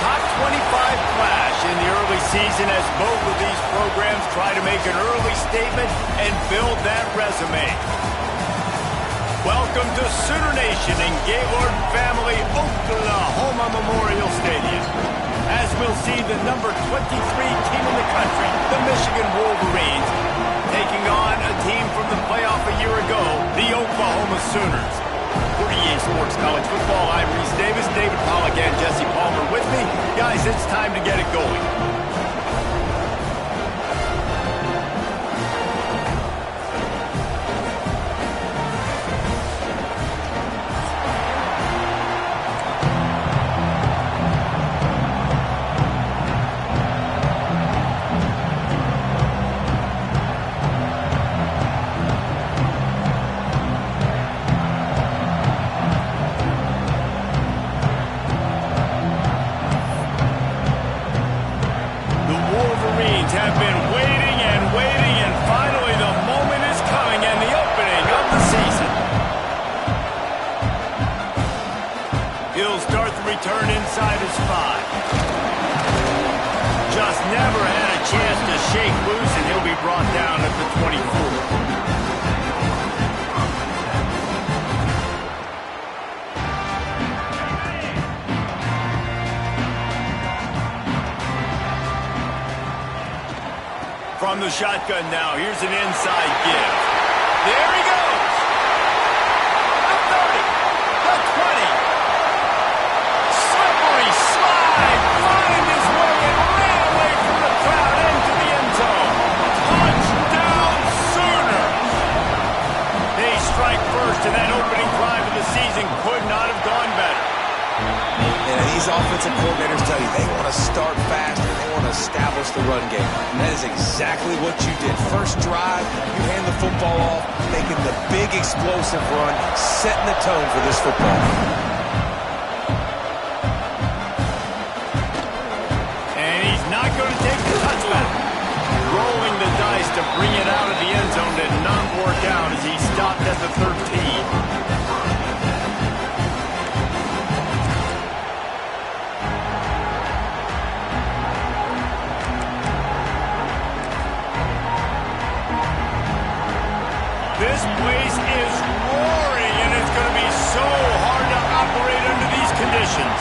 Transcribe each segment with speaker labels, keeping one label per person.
Speaker 1: top 25 clash in the early season as both of these programs try to make an early statement and build that resume. Welcome to Sooner Nation in Gaylord Family Oklahoma Memorial Stadium. As we'll see the number 23 team in the country, the Michigan Wolverines, taking on a team from the playoff a year ago, the Oklahoma Sooners. For EA Sports College Football, I'm Reese Davis, David Pollack, and Jesse Palmer with me. Guys, it's time to get it going. Have been waiting and waiting, and finally the moment is coming and the opening of the season. He'll start the return inside his 5. Just never had a chance to shake loose, and he'll be brought down at the 24. From the shotgun now, here's an inside give. There he goes! The 30, the 20. Slippery slide, find his way and ran away from the crowd into the end zone. Touchdown Sooners! They strike first, and that opening drive of the season could not have gone better.
Speaker 2: And these offensive coordinators tell you they want to start fast and they want to establish the run game. And that is exactly what you did. First drive, you hand the football off, making the big explosive run, setting the tone for this football.
Speaker 1: And he's not going to take the touchdown. Rolling the dice to bring it out of the end zone did not work out as he stopped at the 13. This place is roaring, and it's going to be so hard to operate under these conditions.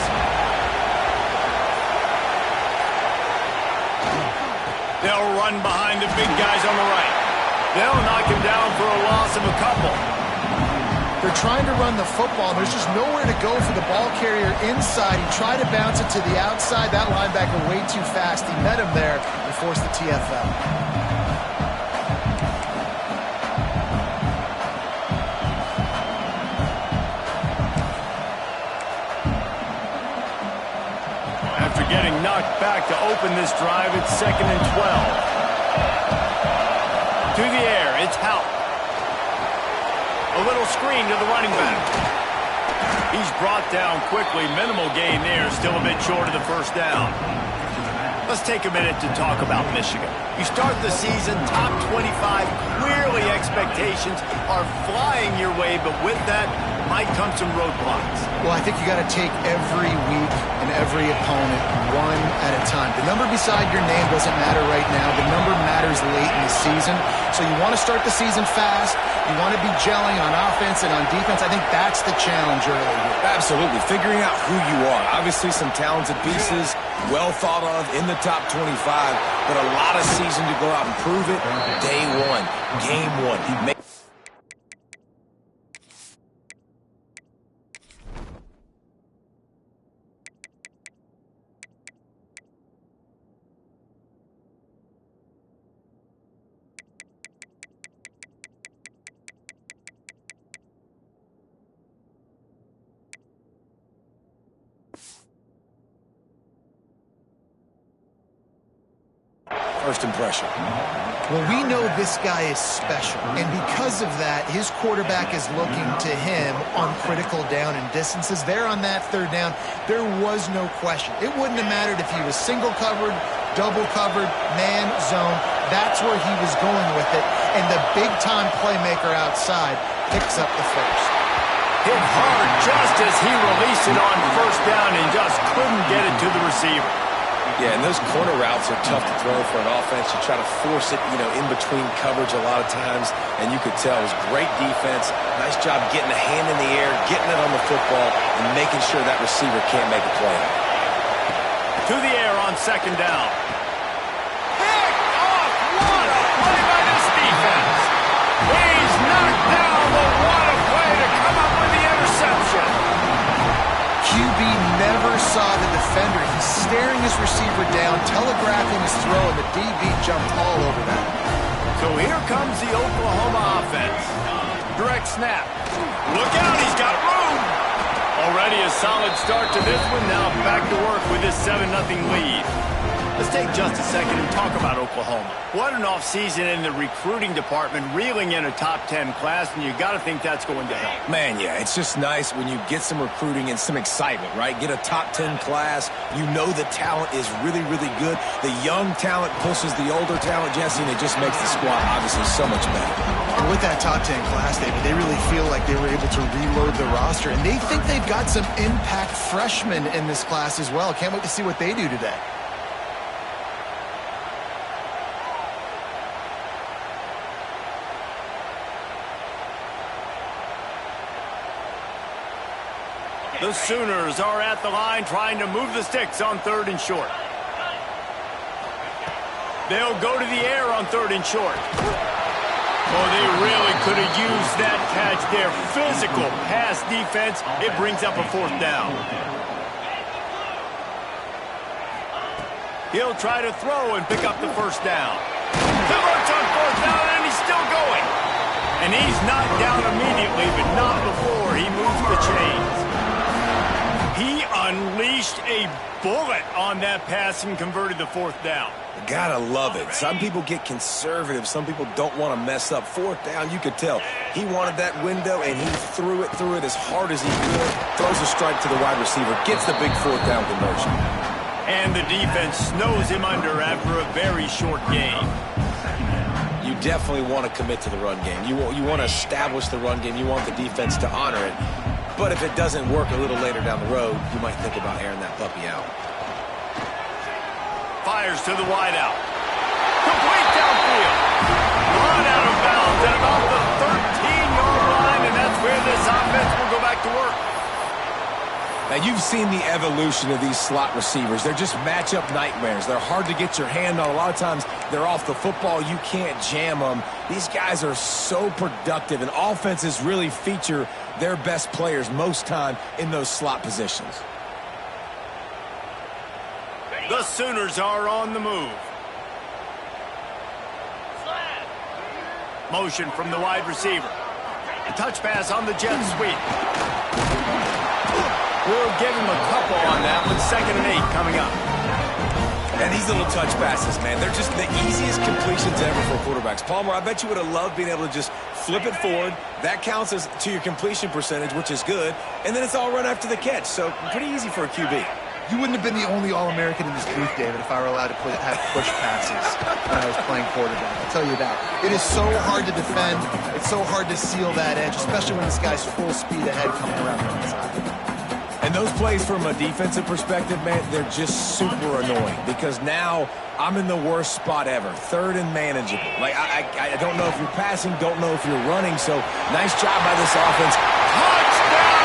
Speaker 1: They'll run behind the big guys on the right. They'll knock him down for a loss of a couple.
Speaker 3: They're trying to run the football. There's just nowhere to go for the ball carrier inside. He tried to bounce it to the outside. That linebacker way too fast. He met him there and forced the TFL.
Speaker 1: Getting knocked back to open this drive. It's 2nd and 12. To the air, it's Houck. A little screen to the running back. He's brought down quickly. Minimal gain there. Still a bit short of the first down. Let's take a minute to talk about Michigan. You start the season top 25. Clearly expectations are flying your way, but with that might come some roadblocks.
Speaker 3: Well, I think you got to take every week and every opponent one at a time. The number beside your name doesn't matter right now. The number matters late in the season. So you want to start the season fast. You want to be gelling on offense and on defense. I think that's the challenge early here.
Speaker 2: Absolutely. Figuring out who you are. Obviously some talented pieces, well thought of in the top 25, but a lot of season to go out and prove it. Day one, game one. First impression.
Speaker 3: Well, we know this guy is special, and because of that, his quarterback is looking to him on critical down and distances. There on that 3rd down, there was no question. It wouldn't have mattered if he was single covered, double covered, man, zone. That's where he was going with it, and the big-time playmaker outside picks up the first.
Speaker 1: Hit hard just as he released it on 1st down and just couldn't get it to the receiver.
Speaker 2: Yeah, and those corner routes are tough to throw for an offense. You try to force it, in between coverage a lot of times, and you could tell it was great defense. Nice job getting a hand in the air, getting it on the football, and making sure that receiver can't make a play.
Speaker 1: To the air on second down. Picked off! What a play by this defense! He's knocked down, but what a play to come up with the interception!
Speaker 3: QB never saw the defender. He's staring his receiver down, telegraphing his throw, and the DB jumped all over that.
Speaker 1: So here comes the Oklahoma offense. Direct snap. Look out, he's got room! Already a solid start to this one. Now back to work with this 7-0 lead. Let's take just a second and talk about Oklahoma. What an offseason in the recruiting department, reeling in a top 10 class, and you got to think that's going to help.
Speaker 2: Man, yeah, it's just nice when you get some recruiting and some excitement, right? Get a top 10 class. You know the talent is really, really good. The young talent pushes the older talent, Jesse, and it just makes the squad obviously so much better.
Speaker 3: And with that top 10 class, David, they really feel like they were able to reload the roster, and they think they've got some impact freshmen in this class as well. Can't wait to see what they do today.
Speaker 1: The Sooners are at the line trying to move the sticks on 3rd and short. They'll go to the air on 3rd and short. Oh, they really could have used that catch there. Physical pass defense. It brings up a 4th down. He'll try to throw and pick up the 1st down. Converts on 4th down, and he's still going. And he's knocked down immediately, but not before he moves the chains. He unleashed a bullet on that pass and converted the 4th down.
Speaker 2: Gotta love it. Some people get conservative. Some people don't want to mess up. 4th down, you could tell. He wanted that window, and he threw it as hard as he could. Throws a strike to the wide receiver. Gets the big 4th down conversion.
Speaker 1: And the defense snows him under after a very short game.
Speaker 2: You definitely want to commit to the run game. You want to establish the run game. You want the defense to honor it. But if it doesn't work a little later down the road, you might think about airing that puppy out.
Speaker 1: Fires to the wideout. Complete downfield. Run out of bounds at about the 13-yard line, and that's where this offense will go back to work.
Speaker 2: Now, you've seen the evolution of these slot receivers. They're just matchup nightmares. They're hard to get your hand on. A lot of times, they're off the football. You can't jam them. These guys are so productive, and offenses really feature their best players most time in those slot positions.
Speaker 1: The Sooners are on the move. Motion from the wide receiver. A touch pass on the jet sweep. We'll give him a couple on that with 2nd and 8 coming up.
Speaker 2: And these little touch passes, man, they're just the easiest completions ever for quarterbacks. Palmer, I bet you would have loved being able to just flip it forward. That counts as to your completion percentage, which is good. And then it's all run after the catch, so pretty easy for a QB.
Speaker 3: You wouldn't have been the only All-American in this booth, David, if I were allowed to have push passes when I was playing quarterback. I'll tell you that. It is so hard to defend. It's so hard to seal that edge, especially when this guy's full speed ahead coming around the inside.
Speaker 2: And those plays from a defensive perspective, man, they're just super annoying because now I'm in the worst spot ever. 3rd and manageable. Like, I don't know if you're passing, don't know if you're running, so nice job by this offense.
Speaker 1: Touchdown,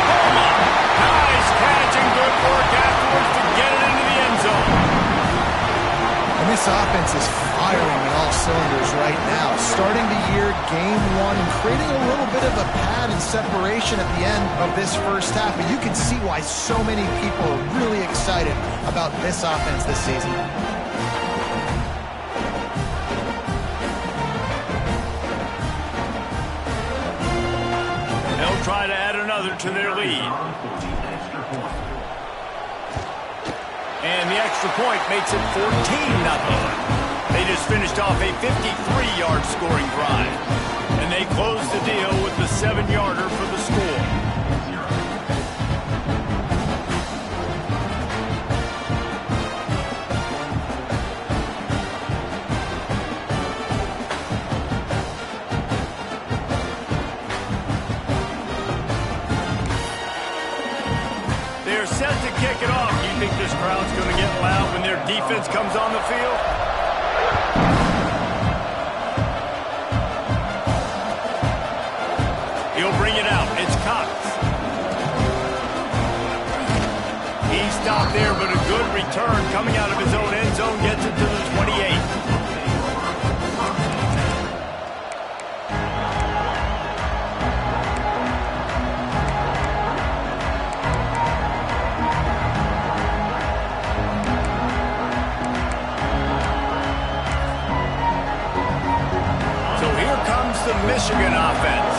Speaker 1: Oklahoma! Nice catch and good work afterwards to get it into the end zone.
Speaker 3: And this offense is firing on all cylinders right now. Starting the year, game 1, and creating a little bit of a pad and separation at the end of this first half. But you can see why so many people are really excited about this offense this season.
Speaker 1: They'll try to add another to their lead. And the extra point makes it 14-0. They just finished off a 53-yard scoring drive. And they close the deal with the 7-yarder for the score. They're set to kick it off. You think this crowd's going to get loud when their defense comes on the field? He'll bring it out. It's Cox. He stopped there, but a good return coming out of his own end zone gets it to the 28. The Michigan offense.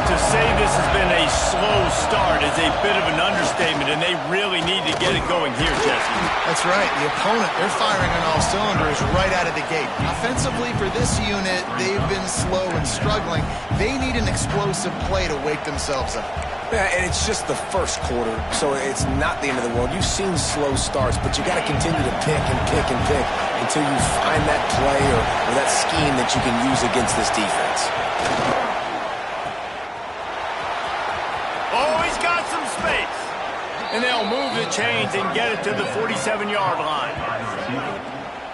Speaker 1: To say this has been a slow start is a bit of an understatement, and they really need to get it going here, Jesse.
Speaker 3: That's right. The opponent, they're firing on all cylinders right out of the gate. Offensively, for this unit, they've been slow and struggling. They need an explosive play to wake themselves up.
Speaker 2: Yeah, and it's just the first quarter, so it's not the end of the world. You've seen slow starts, but you got to continue to pick and pick and pick until you find that play or that scheme that you can use against this defense.
Speaker 1: Oh, he's got some space. And they'll move the chains and get it to the 47-yard line.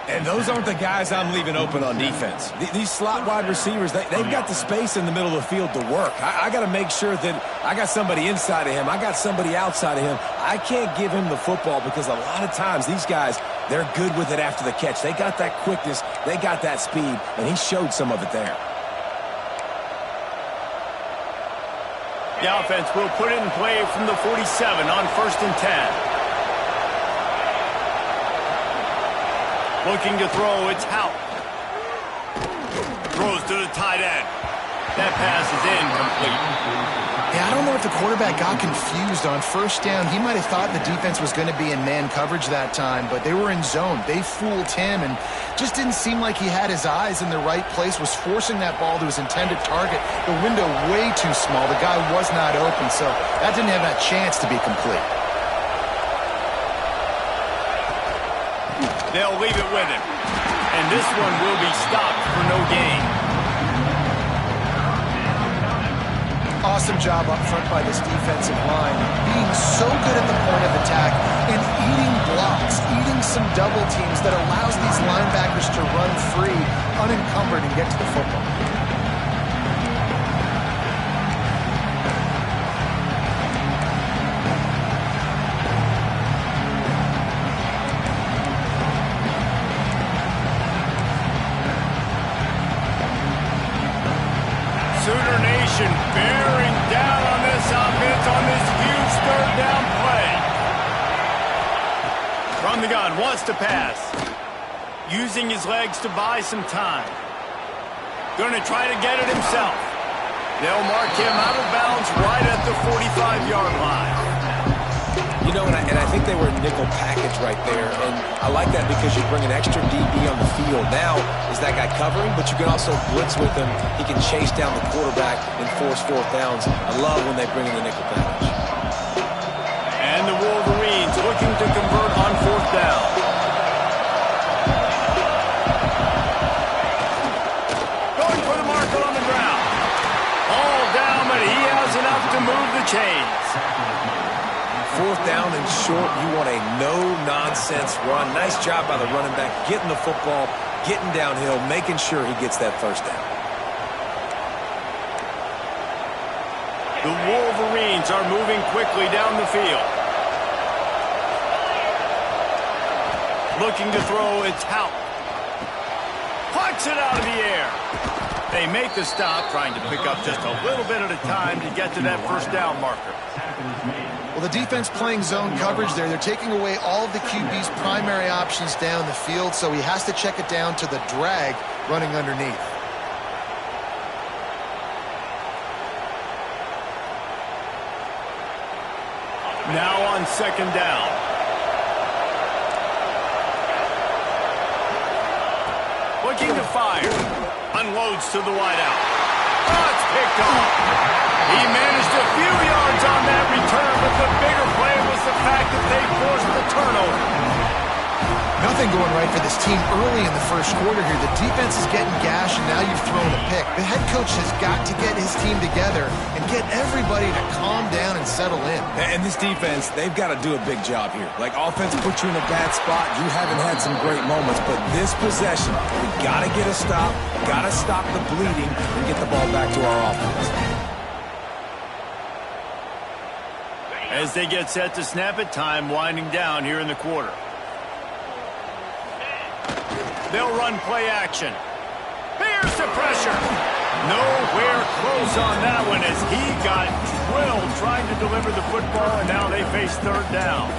Speaker 4: And those aren't the guys I'm leaving open on defense. These slot wide receivers, they've got the space in the middle of the field to work. I got to make sure that I got somebody inside of him. I got somebody outside of him. I can't give him the football because a lot of times these guys, they're good with it after the catch. They got that quickness. They got that speed, and he showed some of it there.
Speaker 1: The offense will put it in play from the 47 on 1st and 10. Looking to throw, it's Houck. Throws to the tight end. That pass is incomplete.
Speaker 3: Yeah, I don't know if the quarterback got confused on 1st down. He might have thought the defense was going to be in man coverage that time, but they were in zone. They fooled him and just didn't seem like he had his eyes in the right place, was forcing that ball to his intended target. The window way too small. The guy was not open, so that didn't have that chance to be complete.
Speaker 1: They'll leave it with him. And this one will be stopped for no gain.
Speaker 3: Awesome job up front by this defensive line. Being so good at the point of attack and eating blocks, eating some double teams that allows these linebackers to run free, unencumbered, and get to the football.
Speaker 1: Sooner Nation bearing down on this offense on this huge 3rd down play. From the gun, wants to pass. Using his legs to buy some time. Going to try to get it himself. They'll mark him out of bounds right at the 45-yard line.
Speaker 2: You know, and I think they were in nickel package right there, and I like that because you bring an extra DB on the field. Now, is that guy covering, but you can also blitz with him. He can chase down the quarterback and force 4th downs. I love when they bring in the nickel package.
Speaker 1: And the Wolverines looking to convert on 4th down. Going for the marker on the ground. All down, but he has enough to move the chains.
Speaker 2: 4th down and short, you want a no-nonsense run. Nice job by the running back, getting the football, getting downhill, making sure he gets that 1st down.
Speaker 1: The Wolverines are moving quickly down the field. Looking to throw, it's Houck. Plucks it out of the air. They make the stop, trying to pick up just a little bit at a time to get to that 1st down marker.
Speaker 3: Well, the defense playing zone coverage there. They're taking away all of the QB's primary options down the field, so he has to check it down to the drag running underneath.
Speaker 1: Now on 2nd down. Looking to fire. Unloads to the wideout. Oh, it's picked off. He managed a few yards on that return, but the bigger play was the fact that they forced the turnover.
Speaker 3: Nothing going right for this team early in the first quarter here. The defense is getting gashed, and now you've thrown a pick. The head coach has got to get his team together and get everybody to calm down and settle in.
Speaker 4: And this defense, they've got to do a big job here. Like, offense put you in a bad spot. You haven't had some great moments, but this possession, we got to get a stop, got to stop the bleeding, and get the ball back to our offense.
Speaker 1: As they get set to snap it, time winding down here in the quarter. They'll run play action. Here's the pressure. Nowhere close on that one as he got drilled trying to deliver the football, and now they face third down.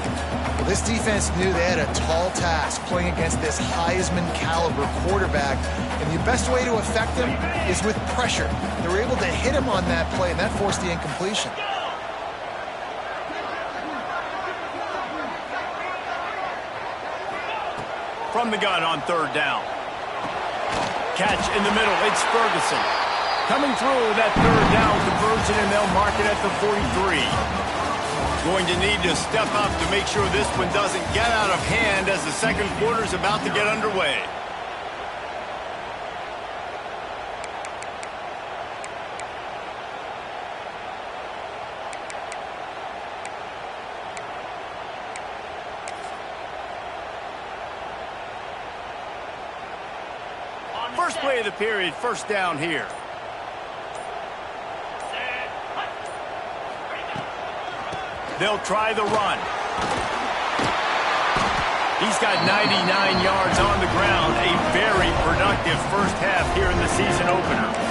Speaker 3: Well, this defense knew they had a tall task playing against this Heisman-caliber quarterback, and the best way to affect him is with pressure. They were able to hit him on that play, and that forced the incompletion.
Speaker 1: From the gun on third down. Catch in the middle. It's Ferguson. Coming through that third down conversion, and they'll mark it at the 43. Going to need to step up to make sure this one doesn't get out of hand as the second quarter is about to get underway. First play of the period, first down here. They'll try the run. He's got 99 yards on the ground. A very productive first half here in the season opener.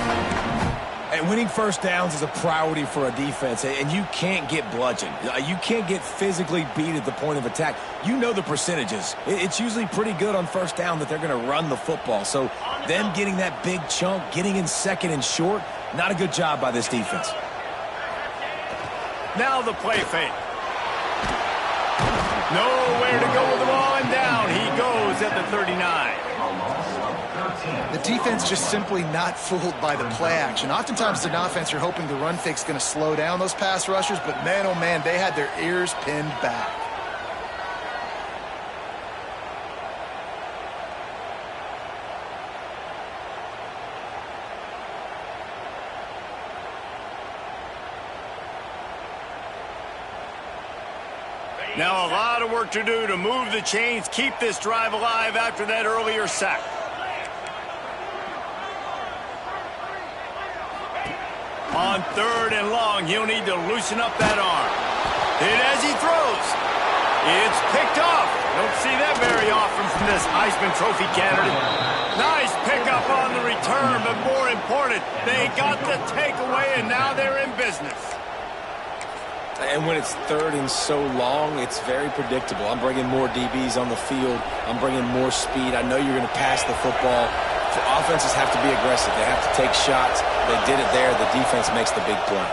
Speaker 4: And winning first downs is a priority for a defense, and you can't get bludgeoned. You can't get physically beat at the point of attack. You know the percentages. It's usually pretty good on first down that they're going to run the football. So them getting that big chunk, getting in second and short, not a good job by this defense.
Speaker 1: Now the play fake. Nowhere to go with the ball, and down he goes at the 39.
Speaker 3: The defense just simply not fooled by the play action. Oftentimes, as an offense, you're hoping the run fake's going to slow down those pass rushers, but man, oh man, they had their ears pinned back.
Speaker 1: Now a lot of work to do to move the chains, keep this drive alive after that earlier sack. On third and long, he'll need to loosen up that arm. Hit as he throws. It's picked off. Don't see that very often from this Heisman Trophy candidate. Nice pickup on the return, but more important, they got the takeaway, and now they're in business.
Speaker 4: And when it's third and so long, it's very predictable. I'm bringing more DBs on the field. I'm bringing more speed. I know you're going to pass the football. The offenses have to be aggressive. They have to take shots. They did it there. The defense makes the big play.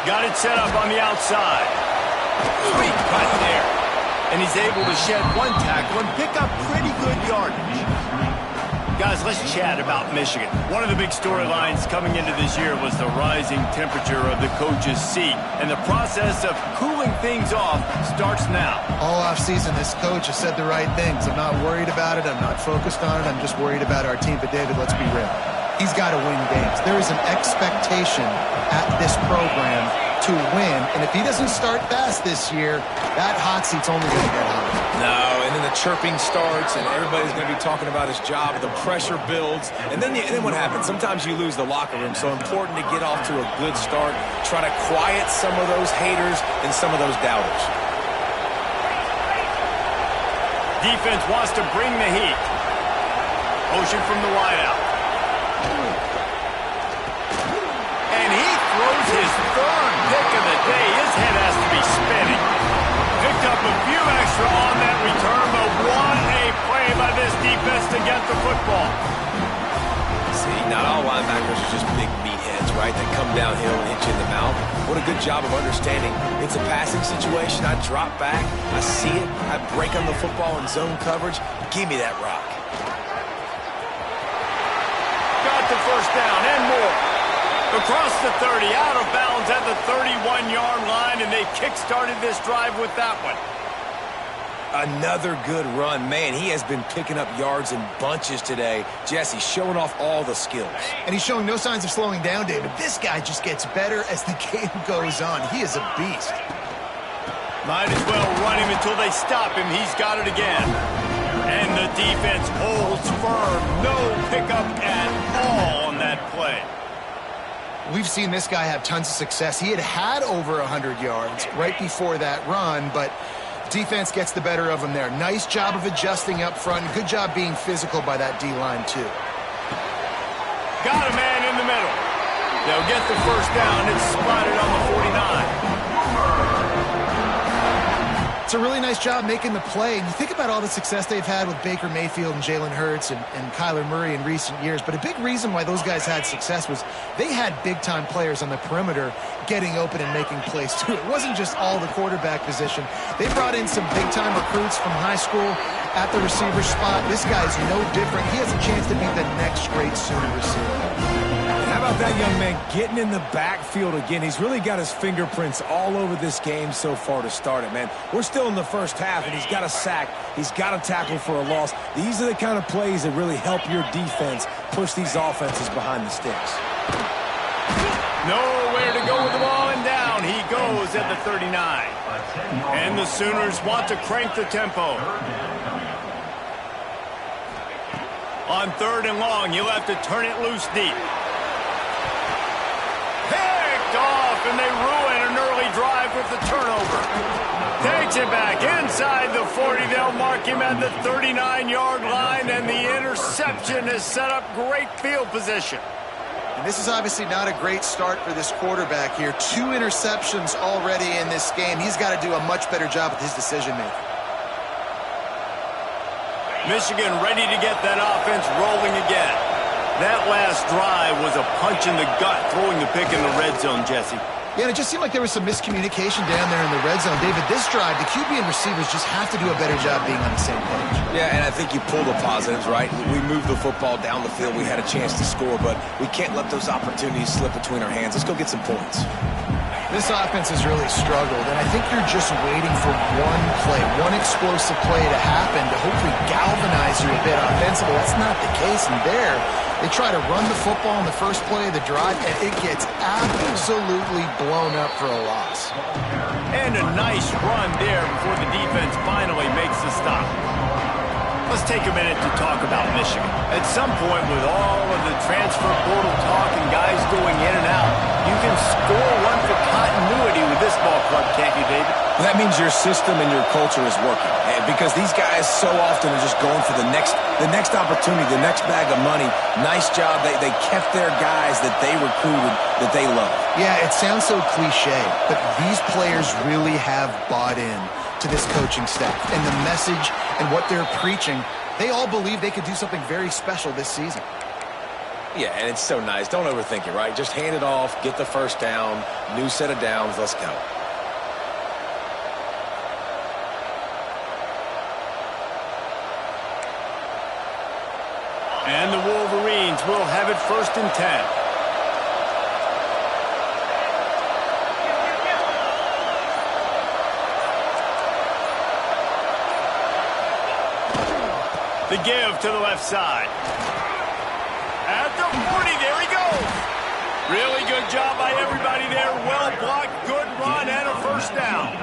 Speaker 1: Got it set up on the outside. Sweet cut there. And he's able to shed one tackle and pick up pretty good yardage. Guys, let's chat about Michigan. One of the big storylines coming into this year was the rising temperature of the coach's seat. And the process of cooling things off starts now.
Speaker 3: All offseason, this coach has said the right things. I'm not worried about it. I'm not focused on it. I'm just worried about our team. But, David, let's be real. He's got to win games. There is an expectation at this program to win. And if he doesn't start fast this year, that hot seat's only going to get hotter.
Speaker 4: No, and then the chirping starts, and everybody's going to be talking about his job. The pressure builds, and then what happens? Sometimes you lose the locker room, so important to get off to a good start. Try to quiet some of those haters and some of those doubters.
Speaker 1: Defense wants to bring the heat. Motion from the wideout. And he throws his third pick of the day. His head has to be spinning. Picked up a few extra on that return, but what a play by this defense to get the football.
Speaker 4: See, not all linebackers are just big meatheads, right? They come downhill and hit you in the mouth. What a good job of understanding. It's a passing situation. I drop back. I see it. I break on the football in zone coverage. Give me that rock.
Speaker 1: Got the first down and more. Across the 30, out of bounds at the 31-yard line, and they kick-started this drive with that one.
Speaker 4: Another good run. Man, he has been picking up yards in bunches today. Jesse showing off all the skills.
Speaker 3: And he's showing no signs of slowing down, David. This guy just gets better as the game goes on. He is a beast.
Speaker 1: Might as well run him until they stop him. He's got it again. And the defense holds firm. No pickup at all on that play.
Speaker 3: We've seen this guy have tons of success. He had over 100 yards right before that run, but defense gets the better of him there. Nice job of adjusting up front. Good job being physical by that D-line, too.
Speaker 1: Got a man in the middle. They'll get the first down. It's spotted on the 49.
Speaker 3: It's a really nice job making the play. And you think about all the success they've had with Baker Mayfield and Jalen Hurts and Kyler Murray in recent years. But a big reason why those guys had success was they had big-time players on the perimeter getting open and making plays, too. It wasn't just all the quarterback position. They brought in some big-time recruits from high school at the receiver spot. This guy's no different. He has a chance to be the next great Sooner receiver.
Speaker 4: How about that young man getting in the backfield again? He's really got his fingerprints all over this game so far to start it, man. We're still in the first half, and he's got a sack. He's got a tackle for a loss. These are the kind of plays that really help your defense push these offenses behind the sticks.
Speaker 1: Nowhere to go with the ball, and down he goes at the 39. And the Sooners want to crank the tempo. On 3rd and long, you'll have to turn it loose deep. Picked off, and they ruin an early drive with the turnover. Takes it back inside the 40. They'll mark him at the 39-yard line, and the interception has set up great field position.
Speaker 3: And this is obviously not a great start for this quarterback here. 2 interceptions already in this game. He's got to do a much better job with his decision-making.
Speaker 1: Michigan ready to get that offense rolling again. That last drive was a punch in the gut, throwing the pick in the red zone, Jesse.
Speaker 3: Yeah, and it just seemed like there was some miscommunication down there in the red zone. David, this drive, the QB and receivers just have to do a better job being on the same page.
Speaker 2: Yeah, and I think you pull the positives, right? We moved the football down the field. We had a chance to score, but we can't let those opportunities slip between our hands. Let's go get some points.
Speaker 3: This offense has really struggled, and I think you're just waiting for one play, one explosive play to happen to hopefully galvanize you a bit offensively. That's not the case, and there they try to run the football in the first play of the drive, and it gets absolutely blown up for a loss.
Speaker 1: And a nice run there before the defense finally makes the stop. Let's take a minute to talk about Michigan. At some point, with all of the transfer portal talk and guys going in and out, you can score one for continuity with this ball club, can't you, David?
Speaker 2: That means your system and your culture is working. Because these guys so often are just going for the next opportunity, the next bag of money. Nice job. They kept their guys that they recruited, that they love.
Speaker 3: Yeah, it sounds so cliche, but these players really have bought in to this coaching staff and the message and what they're preaching. They all believe they could do something very special this season.
Speaker 2: Yeah, and it's so nice. Don't overthink it, right? Just hand it off, get the first down, new set of downs, let's go.
Speaker 1: And the Wolverines will have it 1st and 10. The give to the left side. At the 40, there he goes. Really good job by everybody there. Well blocked, good run, and a first down.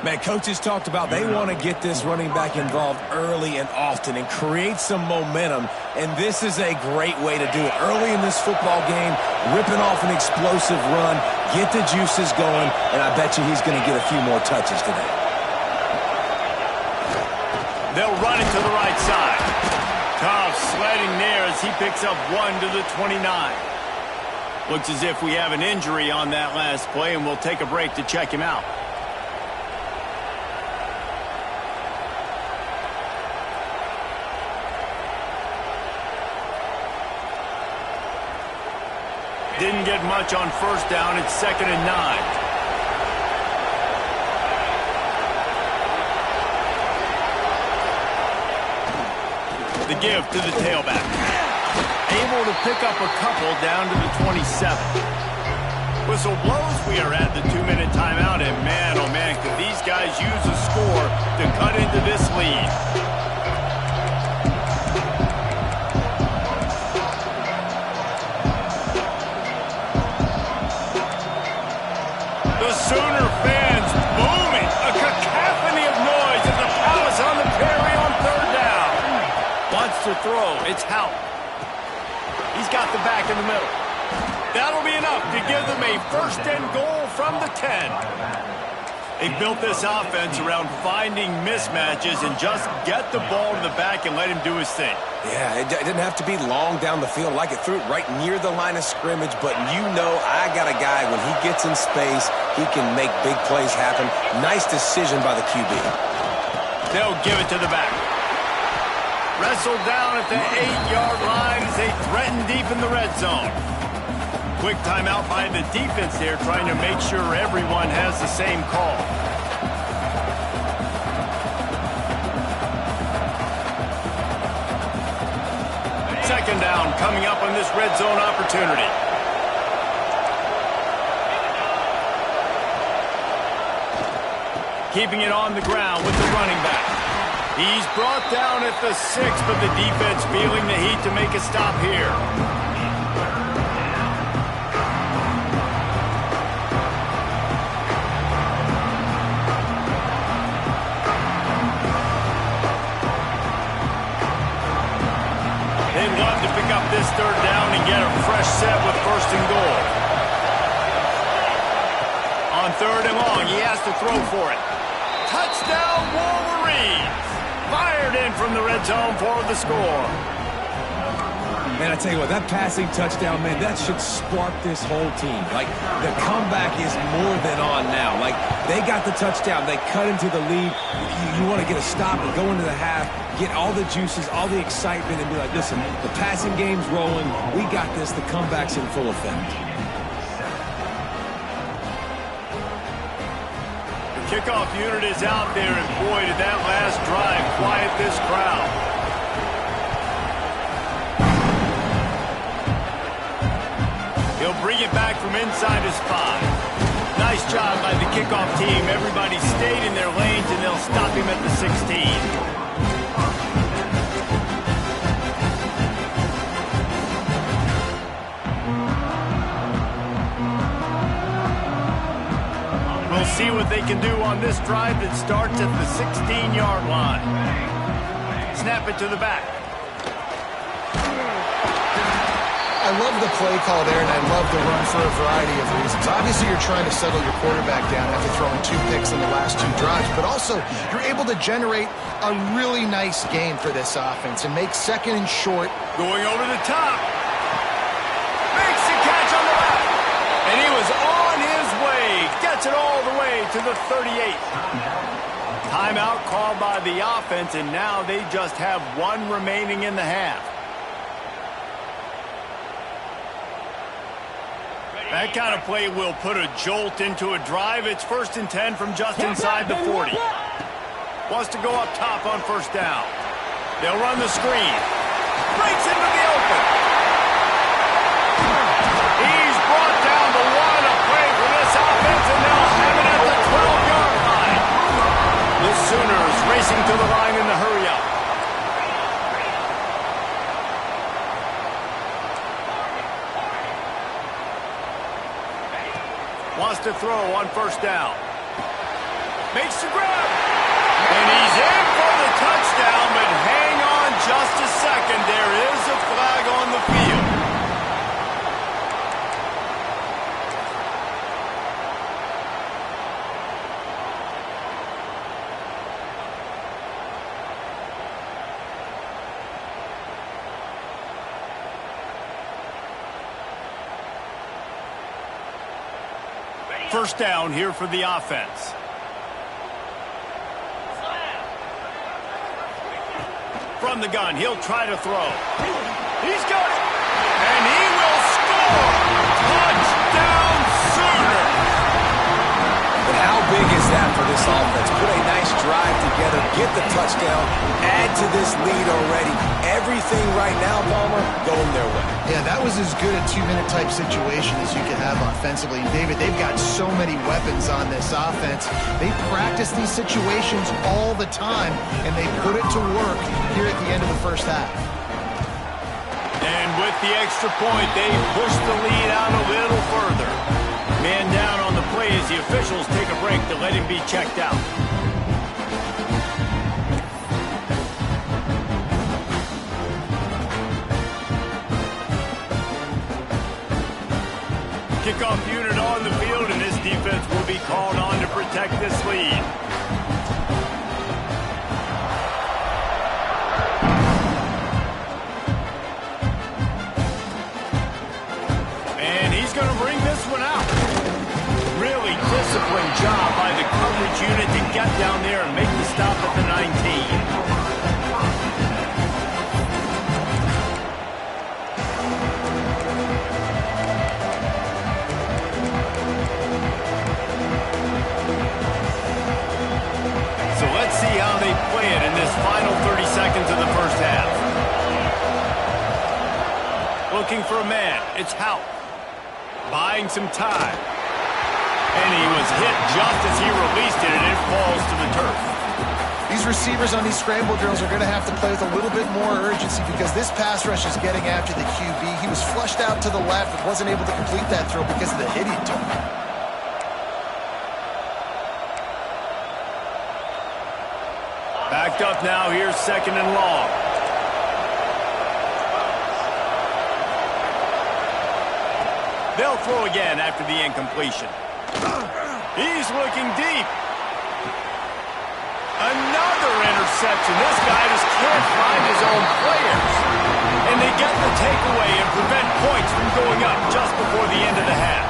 Speaker 4: Man, coaches talked about they want to get this running back involved early and often and create some momentum, and this is a great way to do it. Early in this football game, ripping off an explosive run, get the juices going, and I bet you he's going to get a few more touches today.
Speaker 1: They'll run it to the right side. Tough sledding there as he picks up 1 to the 29. Looks as if we have an injury on that last play, and we'll take a break to check him out. Didn't get much on first down. It's 2nd and 9. The give to the tailback. Able to pick up a couple down to the 27. Whistle blows. We are at the 2-minute timeout, and man, oh man, could these guys use a score to cut into this throw. It's Houck. He's got the back in the middle. That'll be enough to give them a first and goal from the 10. They built this offense around finding mismatches and just get the ball to the back and let him do his thing.
Speaker 4: Yeah, it didn't have to be long down the field. Like it threw it right near the line of scrimmage, but you know I got a guy, when he gets in space, he can make big plays happen. Nice decision by the QB.
Speaker 1: They'll give it to the back. Wrestled down at the 8-yard line as they threaten deep in the red zone. Quick timeout by the defense there, trying to make sure everyone has the same call. Second down coming up on this red zone opportunity. Keeping it on the ground with the running back. He's brought down at the 6, but the defense feeling the heat to make a stop here. They'd love to pick up this third down and get a fresh set with first and goal. On third and long, he has to throw for it. Touchdown, Wolverines! Fired in from the red zone for the score.
Speaker 4: Man, I tell you what, that passing touchdown, man, that should spark this whole team. Like, the comeback is more than on now. Like, they got the touchdown. They cut into the lead. You want to get a stop and go into the half, get all the juices, all the excitement, and be like, listen, the passing game's rolling. We got this. The comeback's in full effect.
Speaker 1: The kickoff unit is out there, and boy, did that last drive quiet this crowd. He'll bring it back from inside his 5. Nice job by the kickoff team. Everybody stayed in their lanes, and they'll stop him at the 16. We'll see what they can do on this drive that starts at the 16-yard line. Snap it to the back.
Speaker 3: I love the play call there, and I love the run for a variety of reasons. Obviously, you're trying to settle your quarterback down after throwing 2 picks in the last 2 drives, but also you're able to generate a really nice game for this offense and make second and short.
Speaker 1: Going over the top. Makes the catch on the left. And he was on his way. Gets it all the way to the 38. Timeout called by the offense, and now they just have 1 remaining in the half. That kind of play will put a jolt into a drive. It's first and 10 from just inside the 40. Wants to go up top on first down. They'll run the screen. Breaks into the open. He's brought down the 1, a play for this offense, and they'll have it at the 12-yard line. The Sooners racing to the line in the hurry-up. Wants to throw on first down. Makes the grab. And he's in for the touchdown, but hang on just a second. There is a flag on the field. First down here for the offense. From the gun, he'll try to throw. He's got it. And he will score. Touchdown, Sooner.
Speaker 4: But how big is that for this offense? Put a nice drive together, get the touchdown, add to this lead already. Everything right now, Palmer, going their way.
Speaker 3: Yeah, that was as good a 2-minute type situation as you could have offensively. And David, they've got so many weapons on this offense. They practice these situations all the time, and they put it to work here at the end of the first half.
Speaker 1: And with the extra point, they push the lead out a little further. Man down on the play as the officials take a break to let him be checked out. Kickoff unit on the field, and this defense will be called on to protect this lead. And he's going to bring this one out. Really disciplined job by the coverage unit to get down there and make the stop at the 19. In this final 30 seconds of the first half. Looking for a man. It's Houck. Buying some time. And he was hit just as he released it, and it falls to the turf.
Speaker 3: These receivers on these scramble drills are going to have to play with a little bit more urgency because this pass rush is getting after the QB. He was flushed out to the left but wasn't able to complete that throw because of the hit he took.
Speaker 1: Backed up now, here's 2nd and long. They'll throw again after the incompletion. He's looking deep. Another interception. This guy just can't find his own players. And they get the takeaway and prevent points from going up just before the end of the half.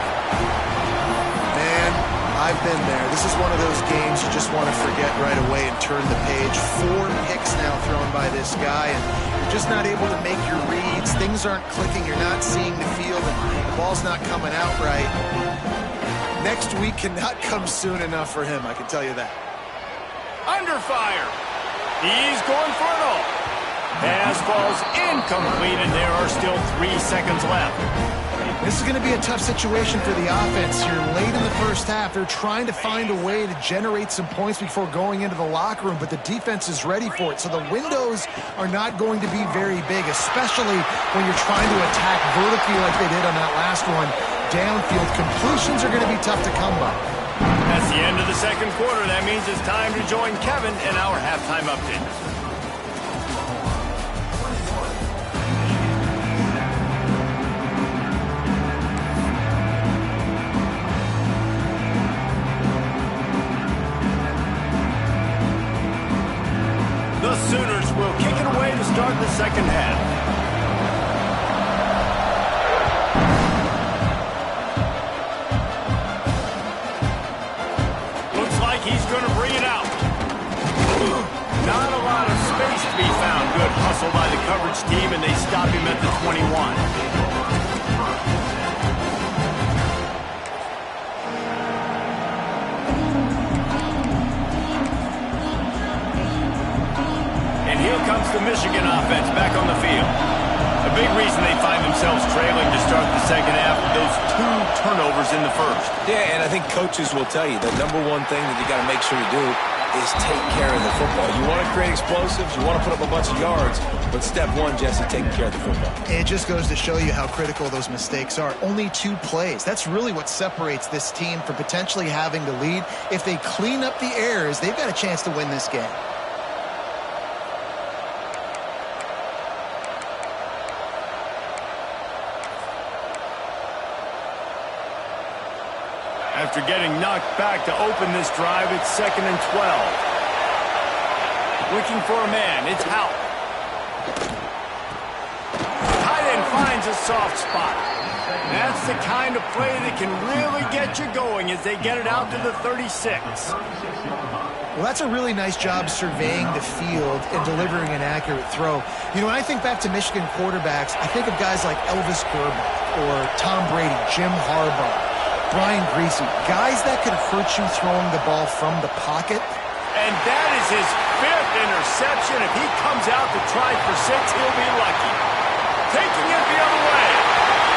Speaker 3: I've been there. This is one of those games you just want to forget right away and turn the page. 4 picks now thrown by this guy, and you're just not able to make your reads. Things aren't clicking. You're not seeing the field, and the ball's not coming out right. Next week cannot come soon enough for him, I can tell you that.
Speaker 1: Under fire. He's going for it all. Pass falls incomplete, and there are still 3 seconds left.
Speaker 3: This is going to be a tough situation for the offense here. Late in the first half, they're trying to find a way to generate some points before going into the locker room, but the defense is ready for it. So the windows are not going to be very big, especially when you're trying to attack vertically like they did on that last one. Downfield completions are going to be tough to come by.
Speaker 1: That's the end of the second quarter. That means it's time to join Kevin in our halftime update. The Sooners will kick it away to start the second half. Looks like he's going to bring it out. Not a lot of space to be found. Good hustle by the coverage team, and they stop him at the 21. Here comes the Michigan offense back on the field. A big reason they find themselves trailing to start the second half with those 2 turnovers in the first.
Speaker 4: Yeah, and I think coaches will tell you the number one thing that you got to make sure you do is take care of the football. You want to create explosives, you want to put up a bunch of yards, but step 1, Jesse, taking care of the football.
Speaker 3: It just goes to show you how critical those mistakes are. Only 2 plays. That's really what separates this team from potentially having the lead. If they clean up the errors, they've got a chance to win this game.
Speaker 1: After getting knocked back to open this drive, it's 2nd and 12. Looking for a man, it's Houck. Tight end finds a soft spot. That's the kind of play that can really get you going as they get it out to the 36.
Speaker 3: Well, that's a really nice job surveying the field and delivering an accurate throw. You know, when I think back to Michigan quarterbacks, I think of guys like Elvis Grbac or Tom Brady, Jim Harbaugh, Brian Griese, guys that could hurt you throwing the ball from the pocket.
Speaker 1: And that is his 5th interception. If he comes out to try for 6, he'll be lucky. Taking it the other way.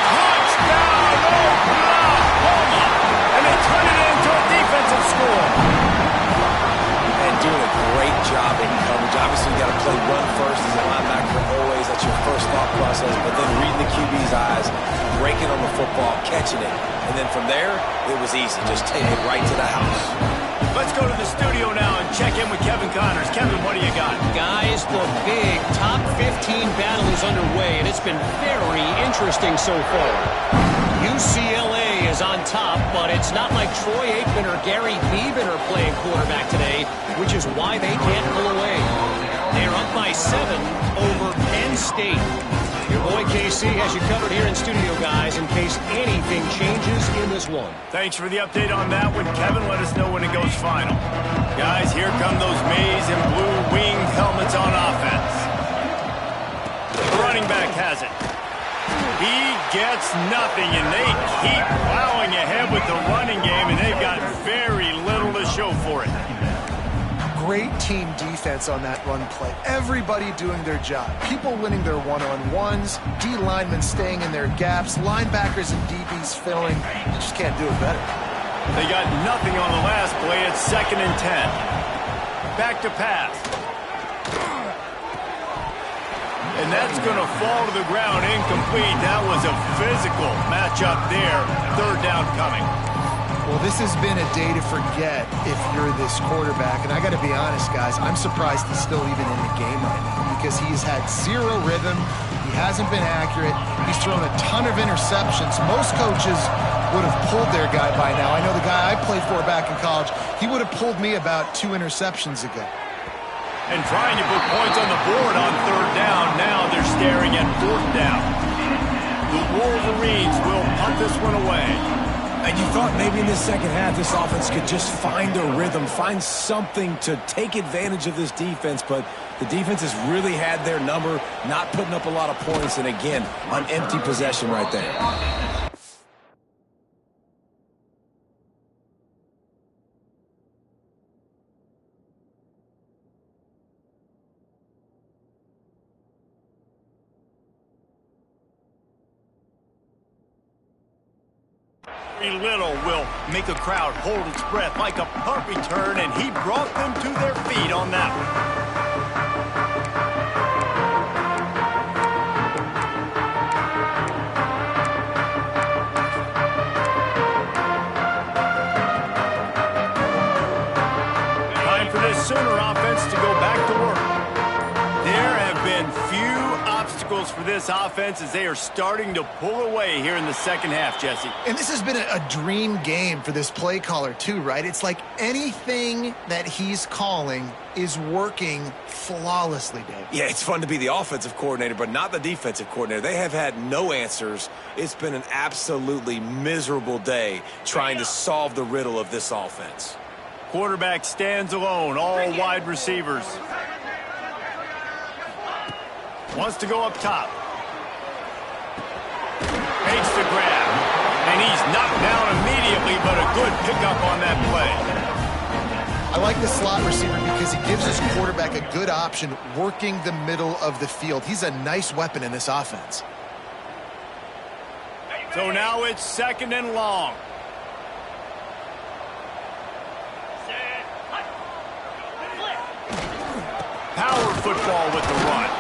Speaker 1: Touchdown, Oklahoma! And they turn it into a defensive score.
Speaker 4: And doing a great job in coverage. Obviously, you got to play run first as a linebacker always. That's your first thought process. But then reading the QB's eyes, breaking on the football, catching it. And then from there, it was easy. Just take it right to the house.
Speaker 1: Let's go to the studio now and check in with Kevin Connors. Kevin, what do you got?
Speaker 5: Guys, the big top 15 battle is underway, and it's been very interesting so far. UCLA is on top, but it's not like Troy Aikman or Gary Beeman are playing quarterback today, which is why they can't pull away. They're up by 7 over Penn State. Your boy KC has you covered here in studio, guys, in case anything changes in this one.
Speaker 1: Thanks for the update on that one, Kevin. Let us know when it goes final. Guys, here come those maize and blue winged helmets on offense. The running back has it. He gets nothing, and they keep plowing ahead with the running game, and they've got very little to show for it.
Speaker 3: Great team defense on that run play. Everybody doing their job. People winning their one-on-ones, D linemen staying in their gaps, linebackers and DBs filling. You just can't do it better.
Speaker 1: They got nothing on the last play. It's 2nd and 10. Back to pass. And that's going to fall to the ground incomplete. That was a physical matchup there. 3rd down coming.
Speaker 3: Well, this has been a day to forget if you're this quarterback. And I got to be honest, guys, I'm surprised he's still even in the game right now because he's had 0 rhythm. He hasn't been accurate. He's thrown a ton of interceptions. Most coaches would have pulled their guy by now. I know the guy I played for back in college, he would have pulled me about 2 interceptions ago.
Speaker 1: And trying to put points on the board on 3rd down. Now they're staring at 4th down. The Wolverines will punt this one away.
Speaker 4: And you thought maybe in the second half this offense could just find a rhythm, find something to take advantage of this defense, but the defense has really had their number, not putting up a lot of points, and again, an empty possession right there.
Speaker 1: Little will make a crowd hold its breath like a punt return, and he brought them to their feet on that one. Time for this Sooner offense to go back to work. There have been few obstacles for this offense as they are starting to pull away here in the second half, Jesse.
Speaker 3: And this has been a dream game for this play caller too, right? It's like anything that he's calling is working flawlessly, Dave.
Speaker 4: Yeah, it's fun to be the offensive coordinator, but not the defensive coordinator. They have had no answers. It's been an absolutely miserable day trying to solve the riddle of this offense.
Speaker 1: Quarterback stands alone, all wide receivers. Wants to go up top. Makes the grab. And he's knocked down immediately, but a good pickup on that play.
Speaker 3: I like the slot receiver because he gives his quarterback a good option working the middle of the field. He's a nice weapon in this offense.
Speaker 1: So now it's 2nd and long. Power football with the run.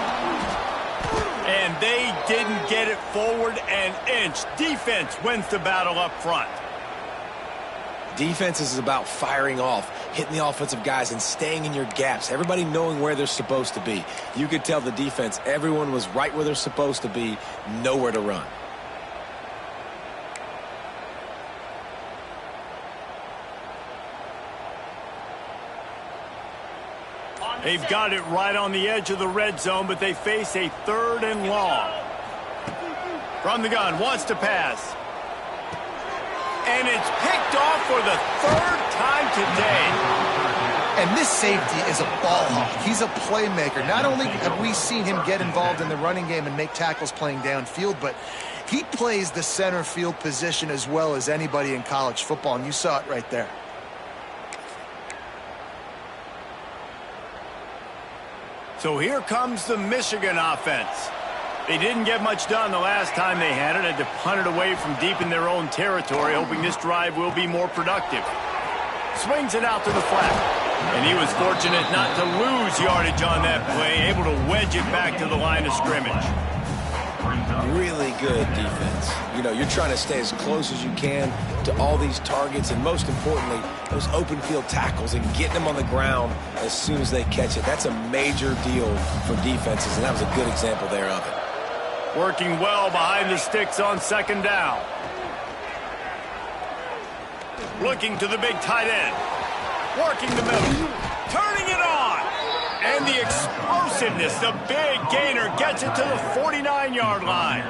Speaker 1: And they didn't get it forward an inch. Defense wins the battle up front.
Speaker 4: Defense is about firing off, hitting the offensive guys, and staying in your gaps. Everybody knowing where they're supposed to be. You could tell the defense, everyone was right where they're supposed to be, nowhere to run.
Speaker 1: They've got it right on the edge of the red zone, but they face a 3rd and long. From the gun, wants to pass. And it's picked off for the 3rd time today.
Speaker 3: And this safety is a ball hawk. He's a playmaker. Not only have we seen him get involved in the running game and make tackles playing downfield, but he plays the center field position as well as anybody in college football, and you saw it right there.
Speaker 1: So here comes the Michigan offense. They didn't get much done the last time they had it. Had to punt it away from deep in their own territory, hoping this drive will be more productive. Swings it out to the flat. And he was fortunate not to lose yardage on that play, able to wedge it back to the line of scrimmage.
Speaker 4: really good defense. You know, you're trying to stay as close as you can to all these targets, and most importantly, those open field tackles and getting them on the ground as soon as they catch it. That's a major deal for defenses, and that was a good example there of it.
Speaker 1: Working well behind the sticks on second down. Looking to the big tight end. Working the middle. Turning it on. And the explosiveness, the big gainer gets it to the 49-yard line.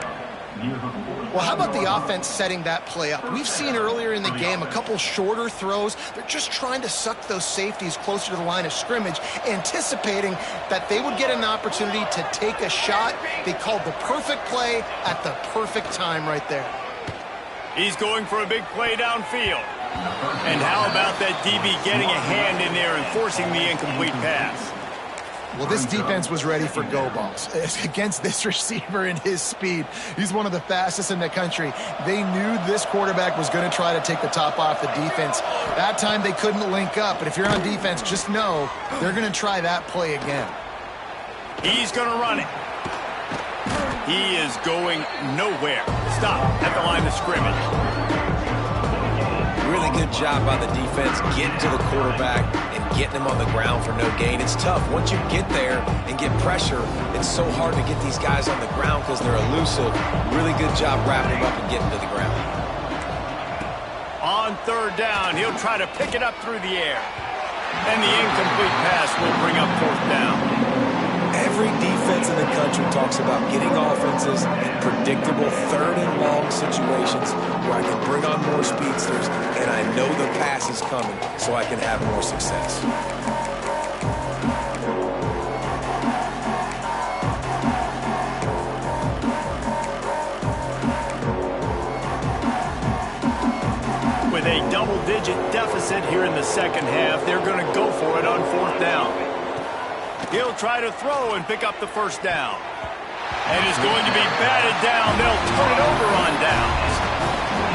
Speaker 3: Well, how about the offense setting that play up? We've seen earlier in the game a couple shorter throws. They're just trying to suck those safeties closer to the line of scrimmage, anticipating that they would get an opportunity to take a shot. They called the perfect play at the perfect time right there.
Speaker 1: He's going for a big play downfield. And how about that DB getting a hand in there and forcing the incomplete pass?
Speaker 3: Well, this defense was ready for go balls against this receiver and his speed. He's one of the fastest in the country. They knew this quarterback was going to try to take the top off the defense. That time they couldn't link up, but if you're on defense, just know they're going to try that play again.
Speaker 1: He's going to run it. He is going nowhere. Stop at the line of scrimmage.
Speaker 4: Really good job by the defense getting to the quarterback and getting him on the ground for no gain. It's tough. Once you get there and get pressure, it's so hard to get these guys on the ground because they're elusive. Really good job wrapping him up and getting to the ground.
Speaker 1: On third down, he'll try to pick it up through the air. And the incomplete pass will bring up fourth down.
Speaker 4: Every defense in the country talks about getting offenses in predictable third and long situations where I can bring on more speedsters and I know the pass is coming so I can have more success.
Speaker 1: With a double-digit deficit here in the second half, they're going to go for it on fourth down. He'll try to throw and pick up the first down. And is going to be batted down. They'll turn it over on downs.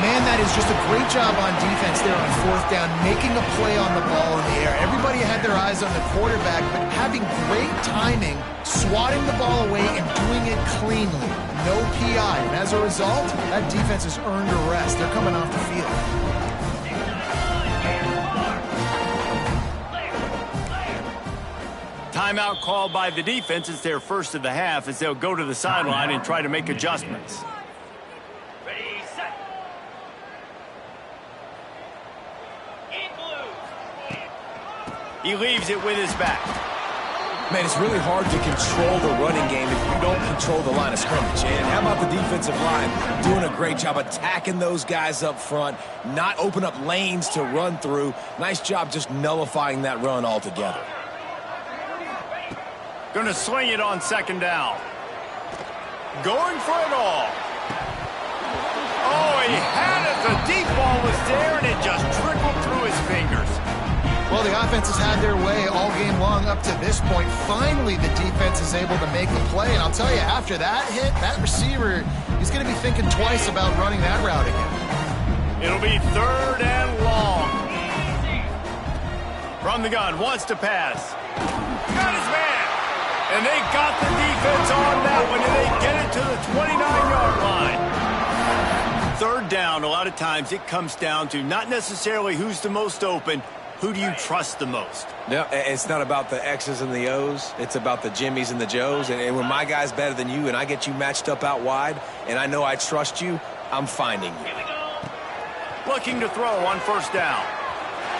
Speaker 3: Man, that is just a great job on defense there on fourth down, making a play on the ball in the air. Everybody had their eyes on the quarterback, but having great timing, swatting the ball away and doing it cleanly. No PI. And as a result, that defense has earned a rest. They're coming off the field.
Speaker 1: Timeout called by the defense. It's their first of the half as they'll go to the sideline and try to make adjustments.
Speaker 6: Ready, set. In blue.
Speaker 1: He leaves it with his back.
Speaker 4: Man, it's really hard to control the running game if you don't control the line of scrimmage. And how about the defensive line doing a great job attacking those guys up front, not open up lanes to run through. Nice job just nullifying that run altogether.
Speaker 1: Going to swing it on second down. Going for it all. Oh, he had it. The deep ball was there, and it just trickled through his fingers.
Speaker 3: Well, the offense has had their way all game long up to this point. Finally, the defense is able to make a play. And I'll tell you, after that hit, that receiver, he's going to be thinking twice about running that route again.
Speaker 1: It'll be third and long. From the gun, wants to pass. Got his man. And they got the defense on that one, and they get it to the 29-yard line. Third down, a lot of times it comes down to not necessarily who's the most open, who do you trust the most?
Speaker 4: No, it's not about the X's and the O's. It's about the Jimmys and the Joes. And when my guy's better than you and I get you matched up out wide and I know I trust you, I'm finding you.
Speaker 1: Looking to throw on first down.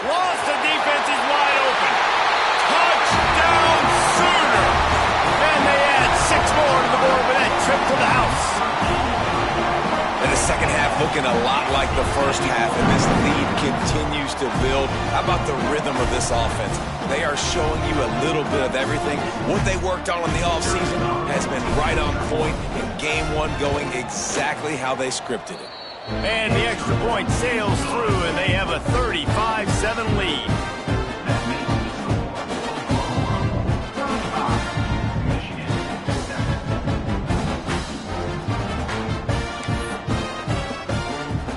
Speaker 1: Lost, the defense is wide open. Touchdown Sooner! And they add 6 more to the board with that trip to the house.
Speaker 4: And the second half looking a lot like the first half, and this lead continues to build. How about the rhythm of this offense? They are showing you a little bit of everything. What they worked on in the offseason has been right on point, and game one going exactly how they scripted it.
Speaker 1: And the extra point sails through, and they have a 35-7 lead.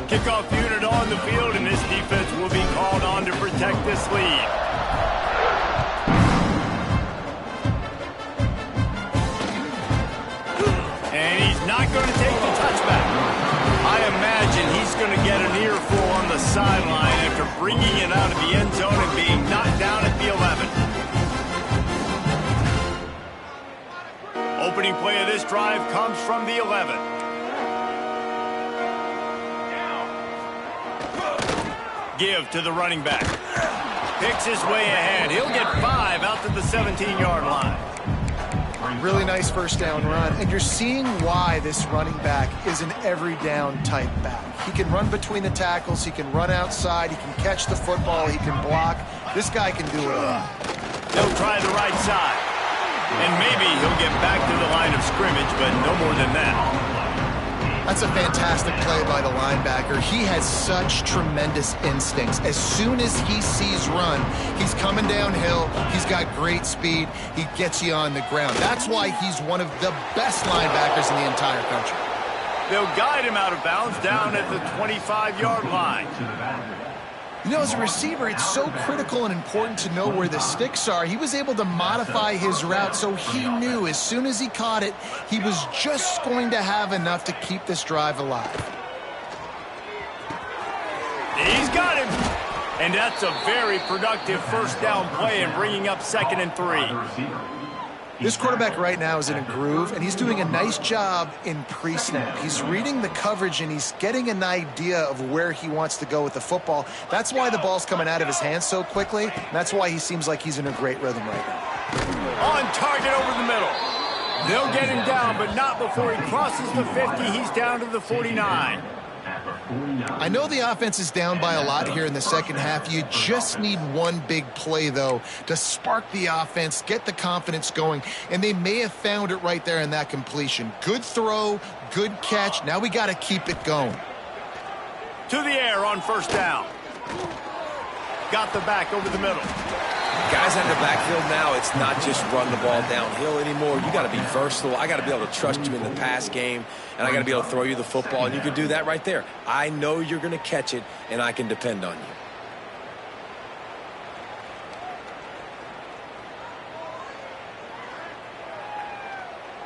Speaker 1: Kickoff unit on the field, and this defense will be called on to protect this lead. And he's not going to take going to get an earful on the sideline after bringing it out of the end zone and being knocked down at the 11. Opening play of this drive comes from the 11. Give to the running back. Picks his way ahead. He'll get 5 out to the 17-yard line.
Speaker 3: Really nice first down run. And you're seeing why this running back is an every down type back. He can run between the tackles. He can run outside. He can catch the football. He can block. This guy can do it all.
Speaker 1: He'll try the right side. And maybe he'll get back to the line of scrimmage, but no more than that.
Speaker 3: That's a fantastic play by the linebacker. He has such tremendous instincts. As soon as he sees run, he's coming downhill. He's got great speed. He gets you on the ground. That's why he's one of the best linebackers in the entire country.
Speaker 1: They'll guide him out of bounds down at the 25-yard line.
Speaker 3: You know, as a receiver, it's so critical and important to know where the sticks are. He was able to modify his route so he knew as soon as he caught it, he was just going to have enough to keep this drive alive.
Speaker 1: He's got him. And that's a very productive first down play and bringing up 2nd and 3.
Speaker 3: This quarterback right now is in a groove, and he's doing a nice job in pre-snap. He's reading the coverage, and he's getting an idea of where he wants to go with the football. That's why the ball's coming out of his hands so quickly, and that's why he seems like he's in a great rhythm right now.
Speaker 1: On target over the middle. They'll get him down, but not before he crosses the 50. He's down to the 49.
Speaker 3: I know the offense is down by a lot here in the second half. You just need one big play, though, to spark the offense, get the confidence going, and they may have found it right there in that completion. Good throw, good catch. Now we got to keep it going.
Speaker 1: To the air on first down. Got the back over the middle.
Speaker 2: Guys in the backfield now, it's not just run the ball downhill anymore. You got to be versatile. I got to be able to trust you in the pass game, and I got to be able to throw you the football, and you can do that right there. I know you're going to catch it, and I can depend on you.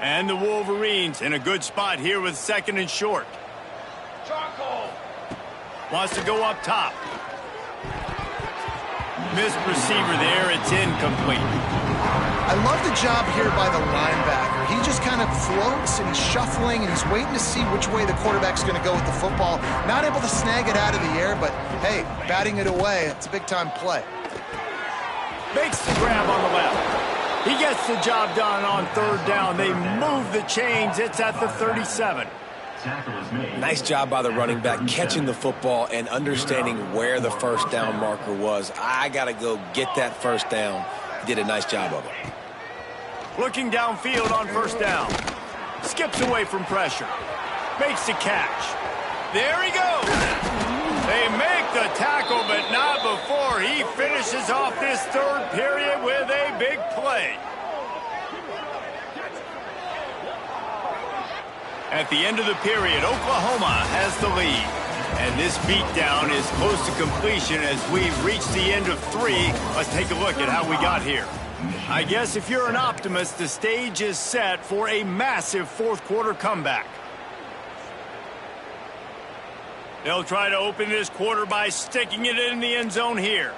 Speaker 1: And the Wolverines in a good spot here with 2nd and short. Wants to go up top. Missed receiver there. It's incomplete.
Speaker 3: I love the job here by the linebacker. He just kind of floats and he's shuffling and he's waiting to see which way the quarterback's going to go with the football. Not able to snag it out of the air, but hey, batting it away, it's a big-time play.
Speaker 1: Makes the grab on the left. He gets the job done on third down. They move the chains. It's at the 37.
Speaker 2: Nice job by the running back catching the football and understanding where the first down marker was. I got to go get that first down. He did a nice job of it.
Speaker 1: Looking downfield on first down. Skips away from pressure. Makes the catch. There he goes. They make the tackle, but not before he finishes off this third period with a big play. At the end of the period, Oklahoma has the lead. And this beatdown is close to completion as we reach the end of 3. Let's take a look at how we got here. I guess if you're an optimist, the stage is set for a massive fourth-quarter comeback. They'll try to open this quarter by sticking it in the end zone here.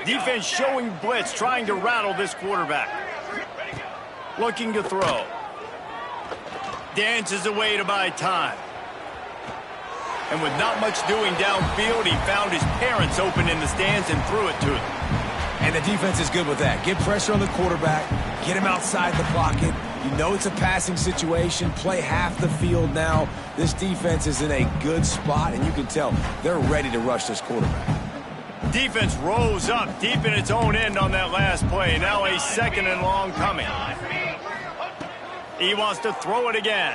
Speaker 1: Defense showing blitz, trying to rattle this quarterback. Looking to throw. Dances away to buy time. And with not much doing downfield, he found his parents open in the stands and threw it to them.
Speaker 4: And the defense is good with that. Get pressure on the quarterback, get him outside the pocket. You know it's a passing situation. Play half the field now. This defense is in a good spot, and you can tell they're ready to rush this quarterback.
Speaker 1: Defense rose up deep in its own end on that last play. Now a 2nd and long coming. He wants to throw it again.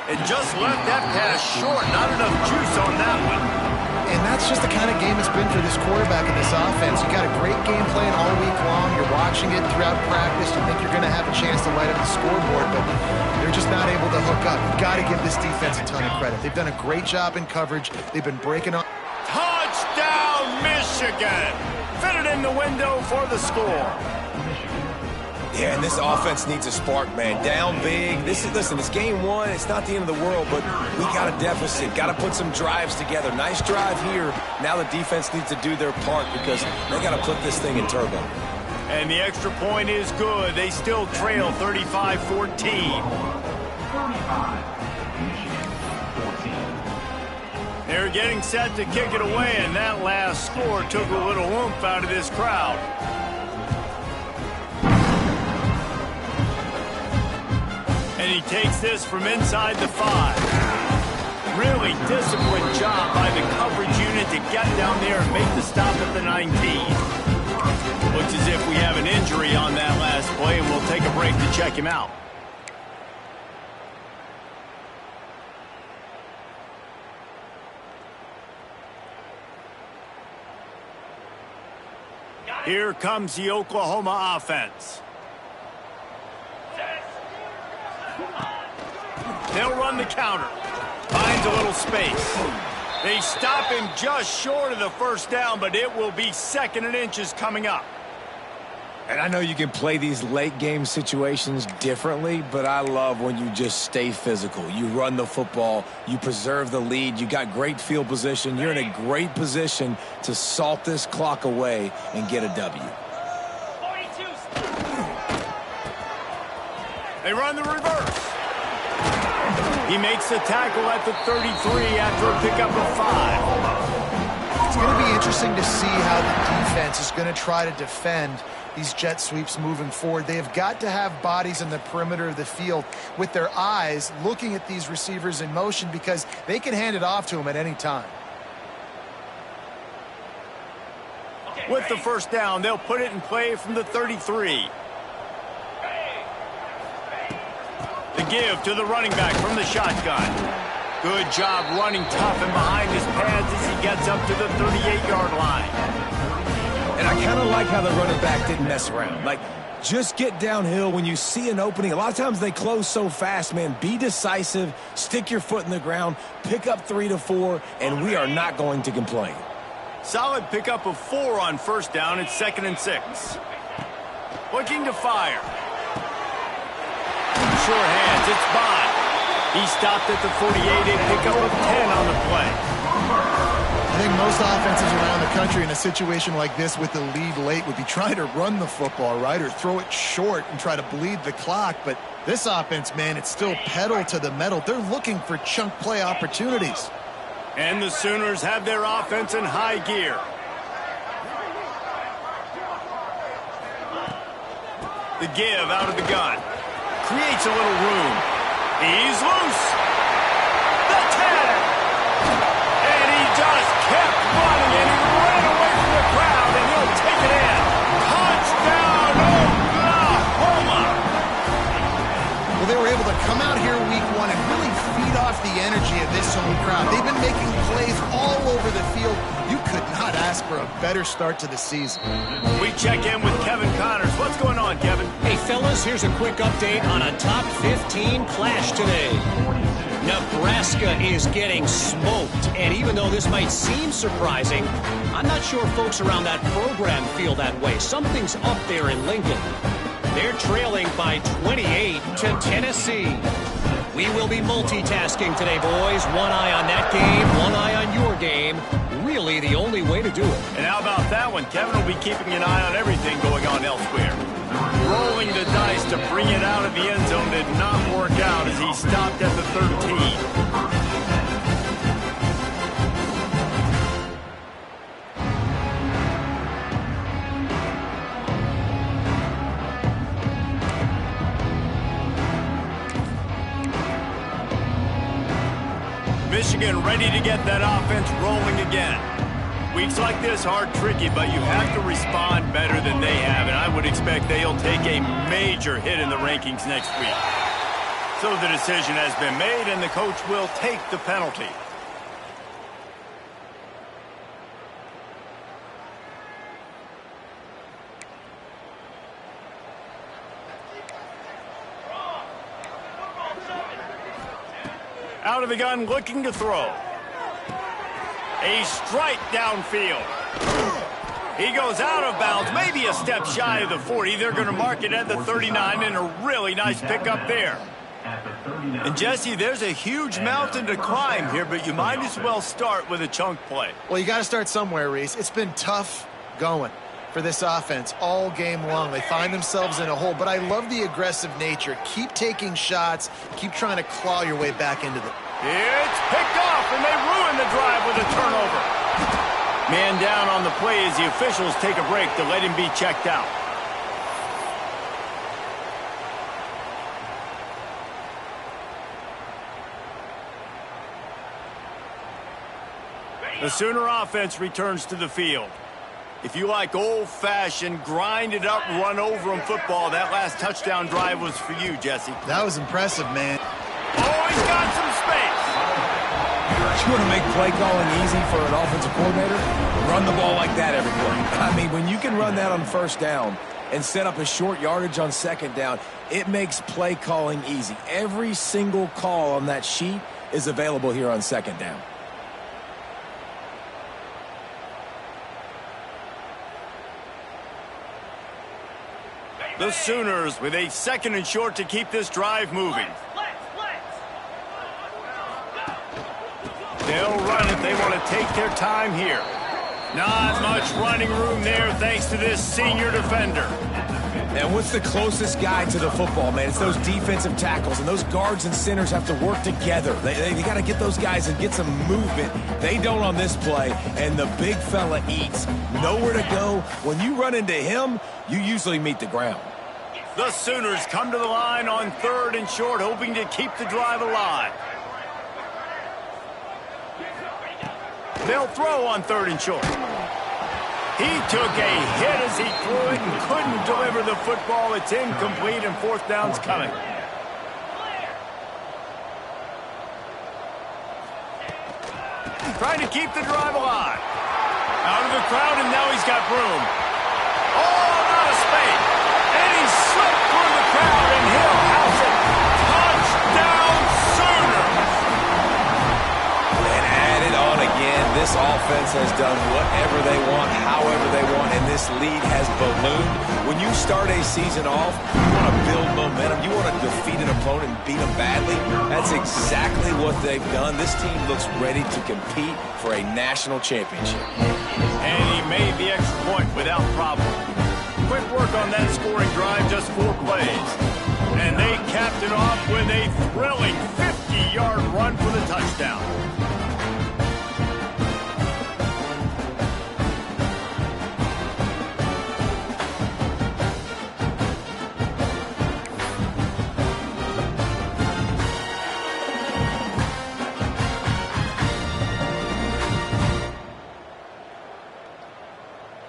Speaker 1: It just left that pass short. Not enough juice on that one.
Speaker 3: And that's just the kind of game it's been for this quarterback in this offense. You got a great game plan all week long. You're watching it throughout practice. You think you're going to have a chance to light up the scoreboard, but they're just not able to hook up. You've got to give this defense a ton of credit. They've done a great job in coverage. They've been breaking on.
Speaker 1: Touchdown, Michigan! Fitted in the window for the score.
Speaker 4: Yeah, and this offense needs a spark, man. Down big. Listen, it's game one. It's not the end of the world, but we got a deficit. Got to put some drives together. Nice drive here. Now the defense needs to do their part because they got to put this thing in turbo.
Speaker 1: And the extra point is good. They still trail 35-14. They're getting set to kick it away, and that last score took a little oomph out of this crowd. And he takes this from inside the 5. Really disciplined job by the coverage unit to get down there and make the stop at the 19. Looks as if we have an injury on that last play, and we'll take a break to check him out. Here comes the Oklahoma offense. They'll run the counter. Finds a little space. They stop him just short of the first down, but it will be 2nd and inches coming up.
Speaker 4: And I know you can play these late game situations differently, but I love when you just stay physical. You run the football, you preserve the lead, you got great field position. You're in a great position to salt this clock away and get a W.
Speaker 1: They run the reverse. He makes the tackle at the 33 after a pickup of 5.
Speaker 3: It's going to be interesting to see how the defense is going to try to defend these jet sweeps moving forward. They have got to have bodies in the perimeter of the field with their eyes looking at these receivers in motion because they can hand it off to them at any time.
Speaker 1: With the first down, they'll put it in play from the 33. The give to the running back from the shotgun. Good job running tough and behind his pads as he gets up to the 38-yard line.
Speaker 4: And I kind of like how the running back didn't mess around. Like, just get downhill when you see an opening. A lot of times they close so fast, man. Be decisive, stick your foot in the ground, pick up 3 to 4, and we are not going to complain.
Speaker 1: Solid pickup of 4 on first down. It's 2nd and 6. Looking to fire. Sure hands, it's Bond. He stopped at the 48, a pickup of 10 on the play.
Speaker 3: I think most offenses around the country in a situation like this with the lead late would be trying to run the football, right, or throw it short and try to bleed the clock. But this offense, man, it's still pedal to the metal. They're looking for chunk play opportunities.
Speaker 1: And the Sooners have their offense in high gear. The give out of the gun. Creates a little room. He's loose. The 10. And he just kept running, and he ran away from the crowd, and he'll take it in. Touchdown, Oklahoma!
Speaker 3: Well, they were able to come out here week 1 and really feed off the energy of this home crowd. They've been making plays all over the field. You could not ask for a better start to the season.
Speaker 1: We check in with Kevin Connors. What's going on, Kevin?
Speaker 5: Hey, fellas, here's a quick update on a top 15 clash today. Nebraska is getting smoked, and even though this might seem surprising, I'm not sure folks around that program feel that way. Something's up there in Lincoln. They're trailing by 28 to Tennessee. We will be multitasking today, boys. One eye on that game, one eye on your game. Really the only way to do it.
Speaker 1: And how about that one? Kevin will be keeping an eye on everything going on elsewhere. Rolling the dice to bring it out of the end zone did not work out as he stopped at the 13. Michigan ready to get that offense rolling again. Weeks like this are tricky, but you have to respond better than they have, and I would expect they'll take a major hit in the rankings next week. So the decision has been made, and the coach will take the penalty. Out of the gun, looking to throw. A strike downfield. He goes out of bounds, maybe a step shy of the 40. They're going to mark it at the 39, and a really nice pickup there. And, Jesse, there's a huge mountain to climb here, but you might as well start with a chunk play.
Speaker 3: Well, you got to start somewhere, Reese. It's been tough going for this offense all game long. They find themselves in a hole, but I love the aggressive nature. Keep taking shots. Keep trying to claw your way back into them.
Speaker 1: It's picked off, and they ruin the drive with a turnover. Man down on the play as the officials take a break to let him be checked out. The Sooner offense returns to the field. If you like old-fashioned, grinded-up, run-over-'em football, that last touchdown drive was for you, Jesse.
Speaker 3: That was impressive, man.
Speaker 1: Oh, he's got some space.
Speaker 4: You want to make play calling easy for an offensive coordinator? Run the ball like that every play. I mean, when you can run that on first down and set up a short yardage on second down, it makes play calling easy. Every single call on that sheet is available here on second down.
Speaker 1: The Sooners with a second and short to keep this drive moving. They'll run it. They want to take their time here. Not much running room there thanks to this senior defender.
Speaker 4: And what's the closest guy to the football, man? It's those defensive tackles, and those guards and centers have to work together. They got to get those guys and get some movement. They don't on this play, and the big fella eats. Nowhere to go. When you run into him, you usually meet the ground.
Speaker 1: The Sooners come to the line on third and short, hoping to keep the drive alive. They'll throw on third and short. He took a hit as he threw it and couldn't deliver the football. It's incomplete, and fourth down's coming. Trying to keep the drive alive. Out of the crowd, and now he's got room. Oh, out of space. And he slipped through the crowd, and he'll house it. Touchdown, Sooners!
Speaker 4: And add it on again. This offense has done whatever they want, however they want, and this lead has ballooned. When you start a season off, you want to build momentum. You want to defeat an opponent and beat them badly. That's exactly what they've done. This team looks ready to compete for a national championship.
Speaker 1: And he made the extra point without problem. Quick work on that scoring drive, just 4 plays. And they capped it off with a thrilling 50-yard run for the touchdown.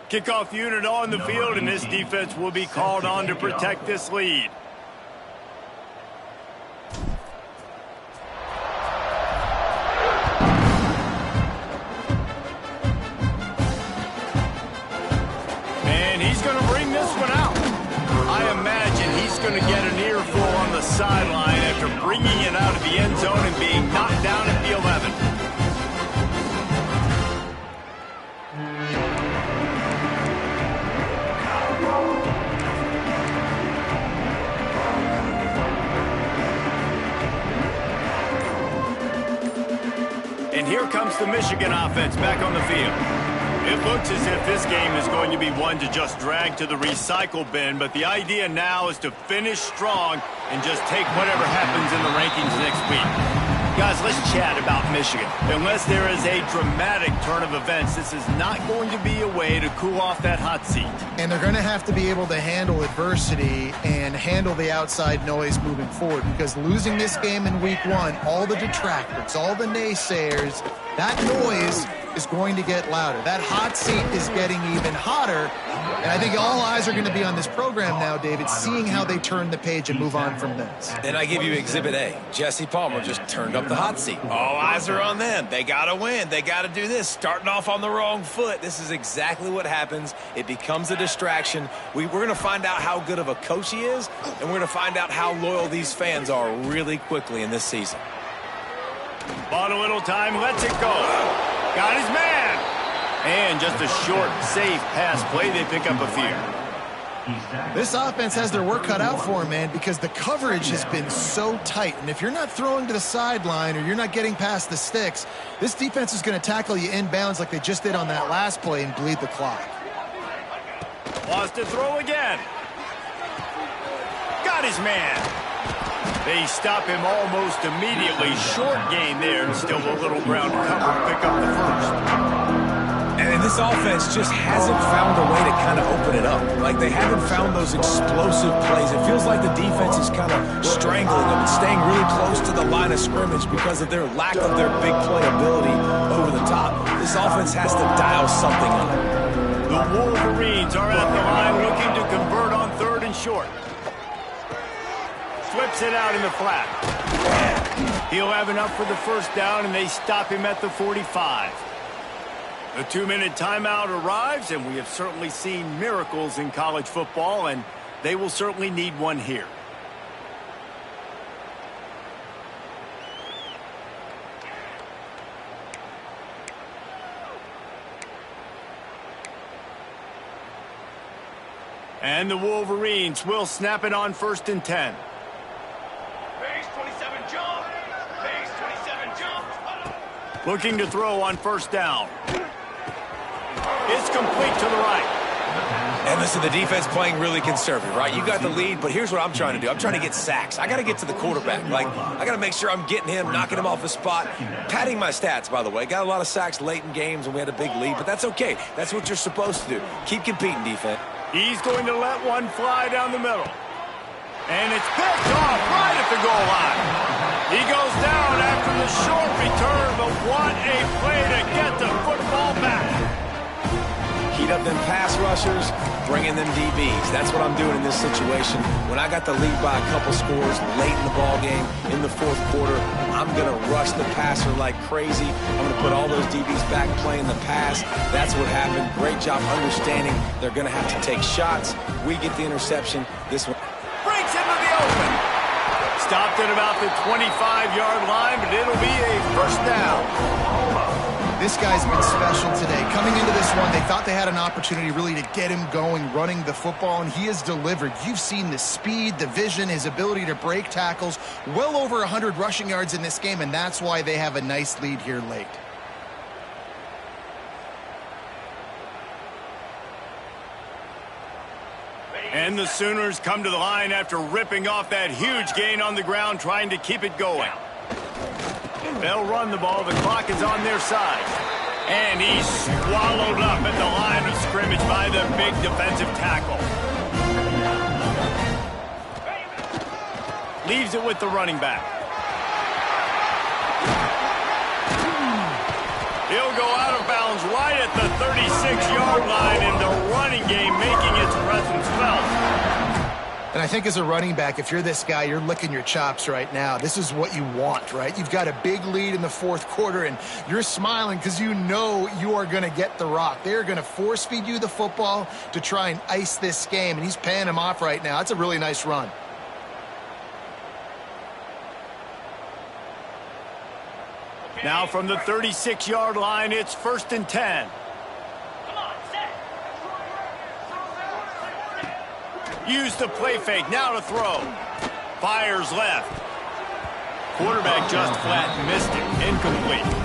Speaker 1: Kickoff unit on the field, and this defense will be called on to protect this lead. And he's going to bring this one out. I imagine he's going to get an earful on the sideline after bringing it out of the end zone and being knocked down at the 11. And here comes the Michigan offense back on the field. It looks as if this game is going to be one to just drag to the recycle bin, but the idea now is to finish strong and just take whatever happens in the rankings next week. Guys, let's chat about Michigan. Unless there is a dramatic turn of events, this is not going to be a way to cool off that hot seat.
Speaker 3: And they're going to have to be able to handle adversity and handle the outside noise moving forward, because losing this game in week 1, all the detractors, all the naysayers, that noise is going to get louder. That hot seat is getting even hotter, and I think all eyes are going to be on this program now, David, seeing how they turn the page and move on from this.
Speaker 4: And I give you Exhibit A. Jesse Palmer just turned up the hot seat. All eyes are on them. They got to win. They got to do this. Starting off on the wrong foot. This is exactly what happens. It becomes a distraction. We're going to find out how good of a coach he is, and we're going to find out how loyal these fans are really quickly in this season.
Speaker 1: Bought a little time, lets it go. Got his man. And just a short, safe pass play. They pick up a few.
Speaker 3: This offense has their work cut out for them, man, because the coverage has been so tight. And if you're not throwing to the sideline or you're not getting past the sticks, this defense is going to tackle you inbounds like they just did on that last play and bleed the clock.
Speaker 1: Wants to throw again. Got his man. They stop him almost immediately. Short gain there, and still a little ground to cover to pick up the first.
Speaker 4: And this offense just hasn't found a way to kind of open it up. Like, they haven't found those explosive plays. It feels like the defense is kind of strangling them and staying really close to the line of scrimmage because of their lack of their big play ability over the top. This offense has to dial something up.
Speaker 1: The Wolverines are at the line looking to convert on 3rd and short. Flips it out in the flat. He'll have enough for the first down, and they stop him at the 45. The 2-minute timeout arrives, and we have certainly seen miracles in college football, and they will certainly need one here. And the Wolverines will snap it on 1st and 10.
Speaker 6: Base 27 jump. Base 27 jump.
Speaker 1: Looking to throw on 1st down. It's complete to the right.
Speaker 4: And listen, the defense playing really conservative, right? You got the lead, but here's what I'm trying to do. I'm trying to get sacks. I got to get to the quarterback. Like, I got to make sure I'm getting him, knocking him off his spot. Padding my stats, by the way. Got a lot of sacks late in games when we had a big lead, but that's okay. That's what you're supposed to do. Keep competing, defense.
Speaker 1: He's going to let one fly down the middle. And it's picked off right at the goal line. He goes down after the short return, but what a play to get the football back.
Speaker 4: Heat up them pass rushers, bring in them DBs. That's what I'm doing in this situation. When I got the lead by a couple scores late in the ball game, in the 4th quarter, I'm going to rush the passer like crazy. I'm going to put all those DBs back playing the pass. That's what happened. Great job understanding they're going to have to take shots. We get the interception. This one
Speaker 1: Breaks into the open. Stopped at about the 25-yard line, but it'll be a 1st down.
Speaker 3: This guy's been special today. Coming into this one, they thought they had an opportunity really to get him going, running the football, and he has delivered. You've seen the speed, the vision, his ability to break tackles. Well over 100 rushing yards in this game, and that's why they have a nice lead here late.
Speaker 1: And the Sooners come to the line after ripping off that huge gain on the ground, trying to keep it going. They'll run the ball. The clock is on their side. And he's swallowed up at the line of scrimmage by the big defensive tackle. Leaves it with the running back. He'll go out of bounds right at the 36-yard line, and the running game making its presence felt.
Speaker 3: And I think as a running back, if you're this guy, you're licking your chops right now. This is what you want, right? You've got a big lead in the 4th quarter, and you're smiling because you know you are going to get the rock. They're going to force feed you the football to try and ice this game, and he's paying him off right now. That's a really nice run.
Speaker 1: Now from the 36-yard line, it's 1st and 10.
Speaker 6: Come on, set.
Speaker 1: Use the play fake, now to throw. Fires left. Quarterback just flat missed it, incomplete.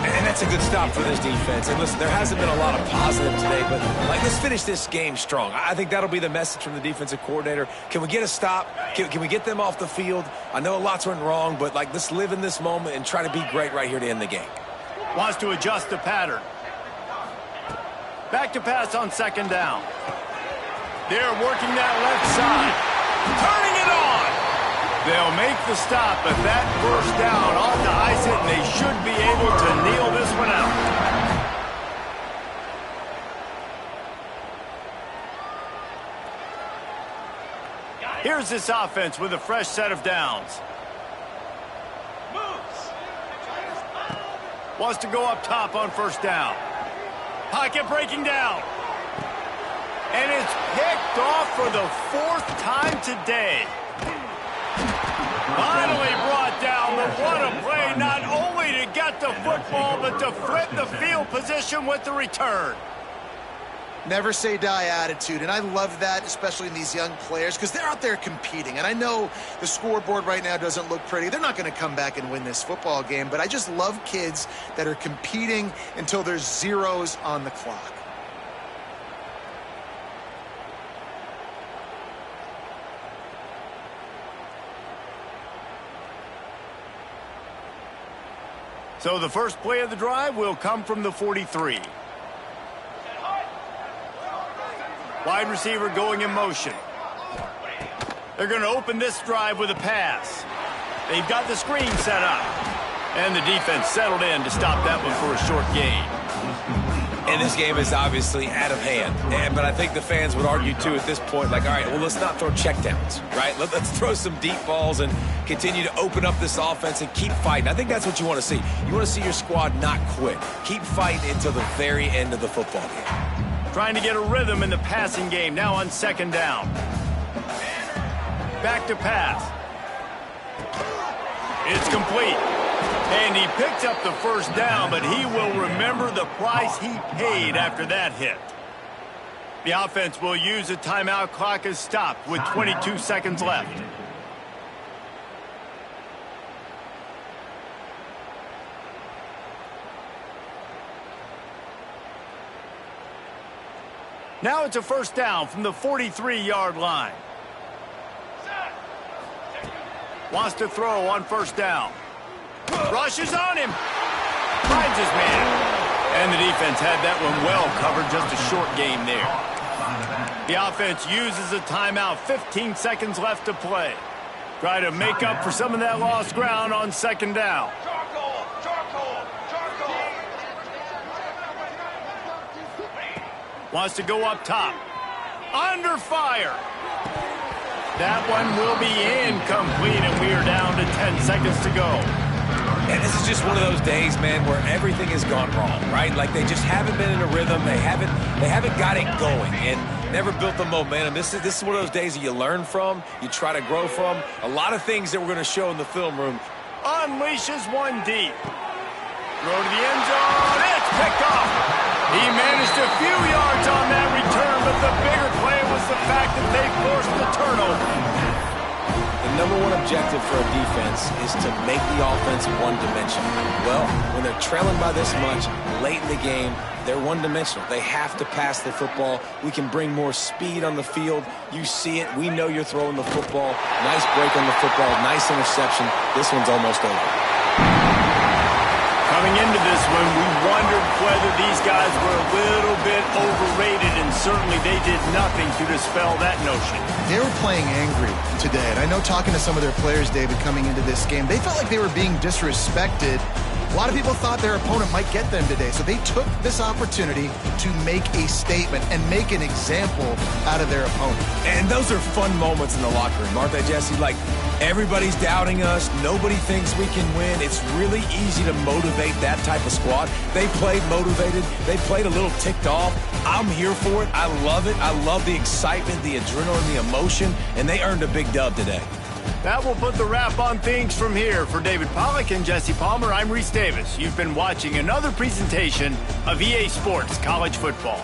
Speaker 4: And that's a good stop for this defense. And listen, there hasn't been a lot of positive today, but let's finish this game strong. I think that'll be the message from the defensive coordinator. Can we get a stop? Can we get them off the field? I know lots went wrong, but let's live in this moment and try to be great right here to end the game.
Speaker 1: Wants to adjust the pattern. Back to pass on 2nd down. They're working that left side. Turning it on. They'll make the stop, but that 1st down ought to ice it, and they should be able to kneel this one out. Here's this offense with a fresh set of downs. Wants to go up top on 1st down. Pocket breaking down. And it's picked off for the 4th time today. Finally brought down, but what a play, not only to get get the football, but to flip the field position with the return.
Speaker 3: Never say die attitude, and I love that, especially in these young players, because they're out there competing. And I know the scoreboard right now doesn't look pretty. They're not going to come back and win this football game, but I just love kids that are competing until there's zeros on the clock.
Speaker 1: So the first play of the drive will come from the 43. Wide receiver going in motion. They're going to open this drive with a pass. They've got the screen set up. And the defense settled in to stop that one for a short gain.
Speaker 2: And this game is obviously out of hand. But I think the fans would argue, too, at this point, like, all right, well, let's not throw checkdowns, right? Let's throw some deep balls and continue to open up this offense and keep fighting. I think that's what you want to see. You want to see your squad not quit. Keep fighting until the very end of the football game.
Speaker 1: Trying to get a rhythm in the passing game, now on second down. Back to pass. It's complete. And he picked up the first down, but he will remember the price he paid after that hit. The offense will use a timeout. Clock is stopped with 22 seconds left. Now it's a first down from the 43-yard line. Wants to throw on first down. Rushes on him. Finds his man. And the defense had that one well covered. Just a short game there. The offense uses a timeout. 15 seconds left to play. Try to make up for some of that lost ground on second down. Wants to go up top. Under fire. That one will be incomplete, and we are down to 10 seconds to go.
Speaker 2: And this is just one of those days, man, where everything has gone wrong, right? Like they just haven't been in a rhythm. They haven't got it going and never built the momentum. This is one of those days that you learn from, you try to grow from. A lot of things that we're going to show in the film room.
Speaker 1: Unleashes one deep. Throw to the end zone. It's picked off. He managed a few yards on that return, but the bigger play was the fact that they forced the turnover.
Speaker 2: The number one objective for a defense is to make the offense one-dimensional. Well, when they're trailing by this much late in the game, they're one-dimensional. They have to pass the football. We can bring more speed on the field. You see it. We know you're throwing the football. Nice break on the football. Nice interception. This one's almost over.
Speaker 1: Coming into this one, we wondered whether these guys were a little bit overrated, and certainly they did nothing to dispel that notion.
Speaker 3: They were playing angry today, and I know talking to some of their players, David, coming into this game, they felt like they were being disrespected. A lot of people thought their opponent might get them today, so they took this opportunity to make a statement and make an example out of their opponent.
Speaker 2: And those are fun moments in the locker room, aren't they, Jesse? Like, everybody's doubting us. Nobody thinks we can win. It's really easy to motivate that type of squad. They played motivated. They played a little ticked off. I'm here for it. I love it. I love the excitement, the adrenaline, the emotion, and they earned a big dub today.
Speaker 1: That will put the wrap on things from here. For David Pollack and Jesse Palmer, I'm Reese Davis. You've been watching another presentation of EA Sports College Football.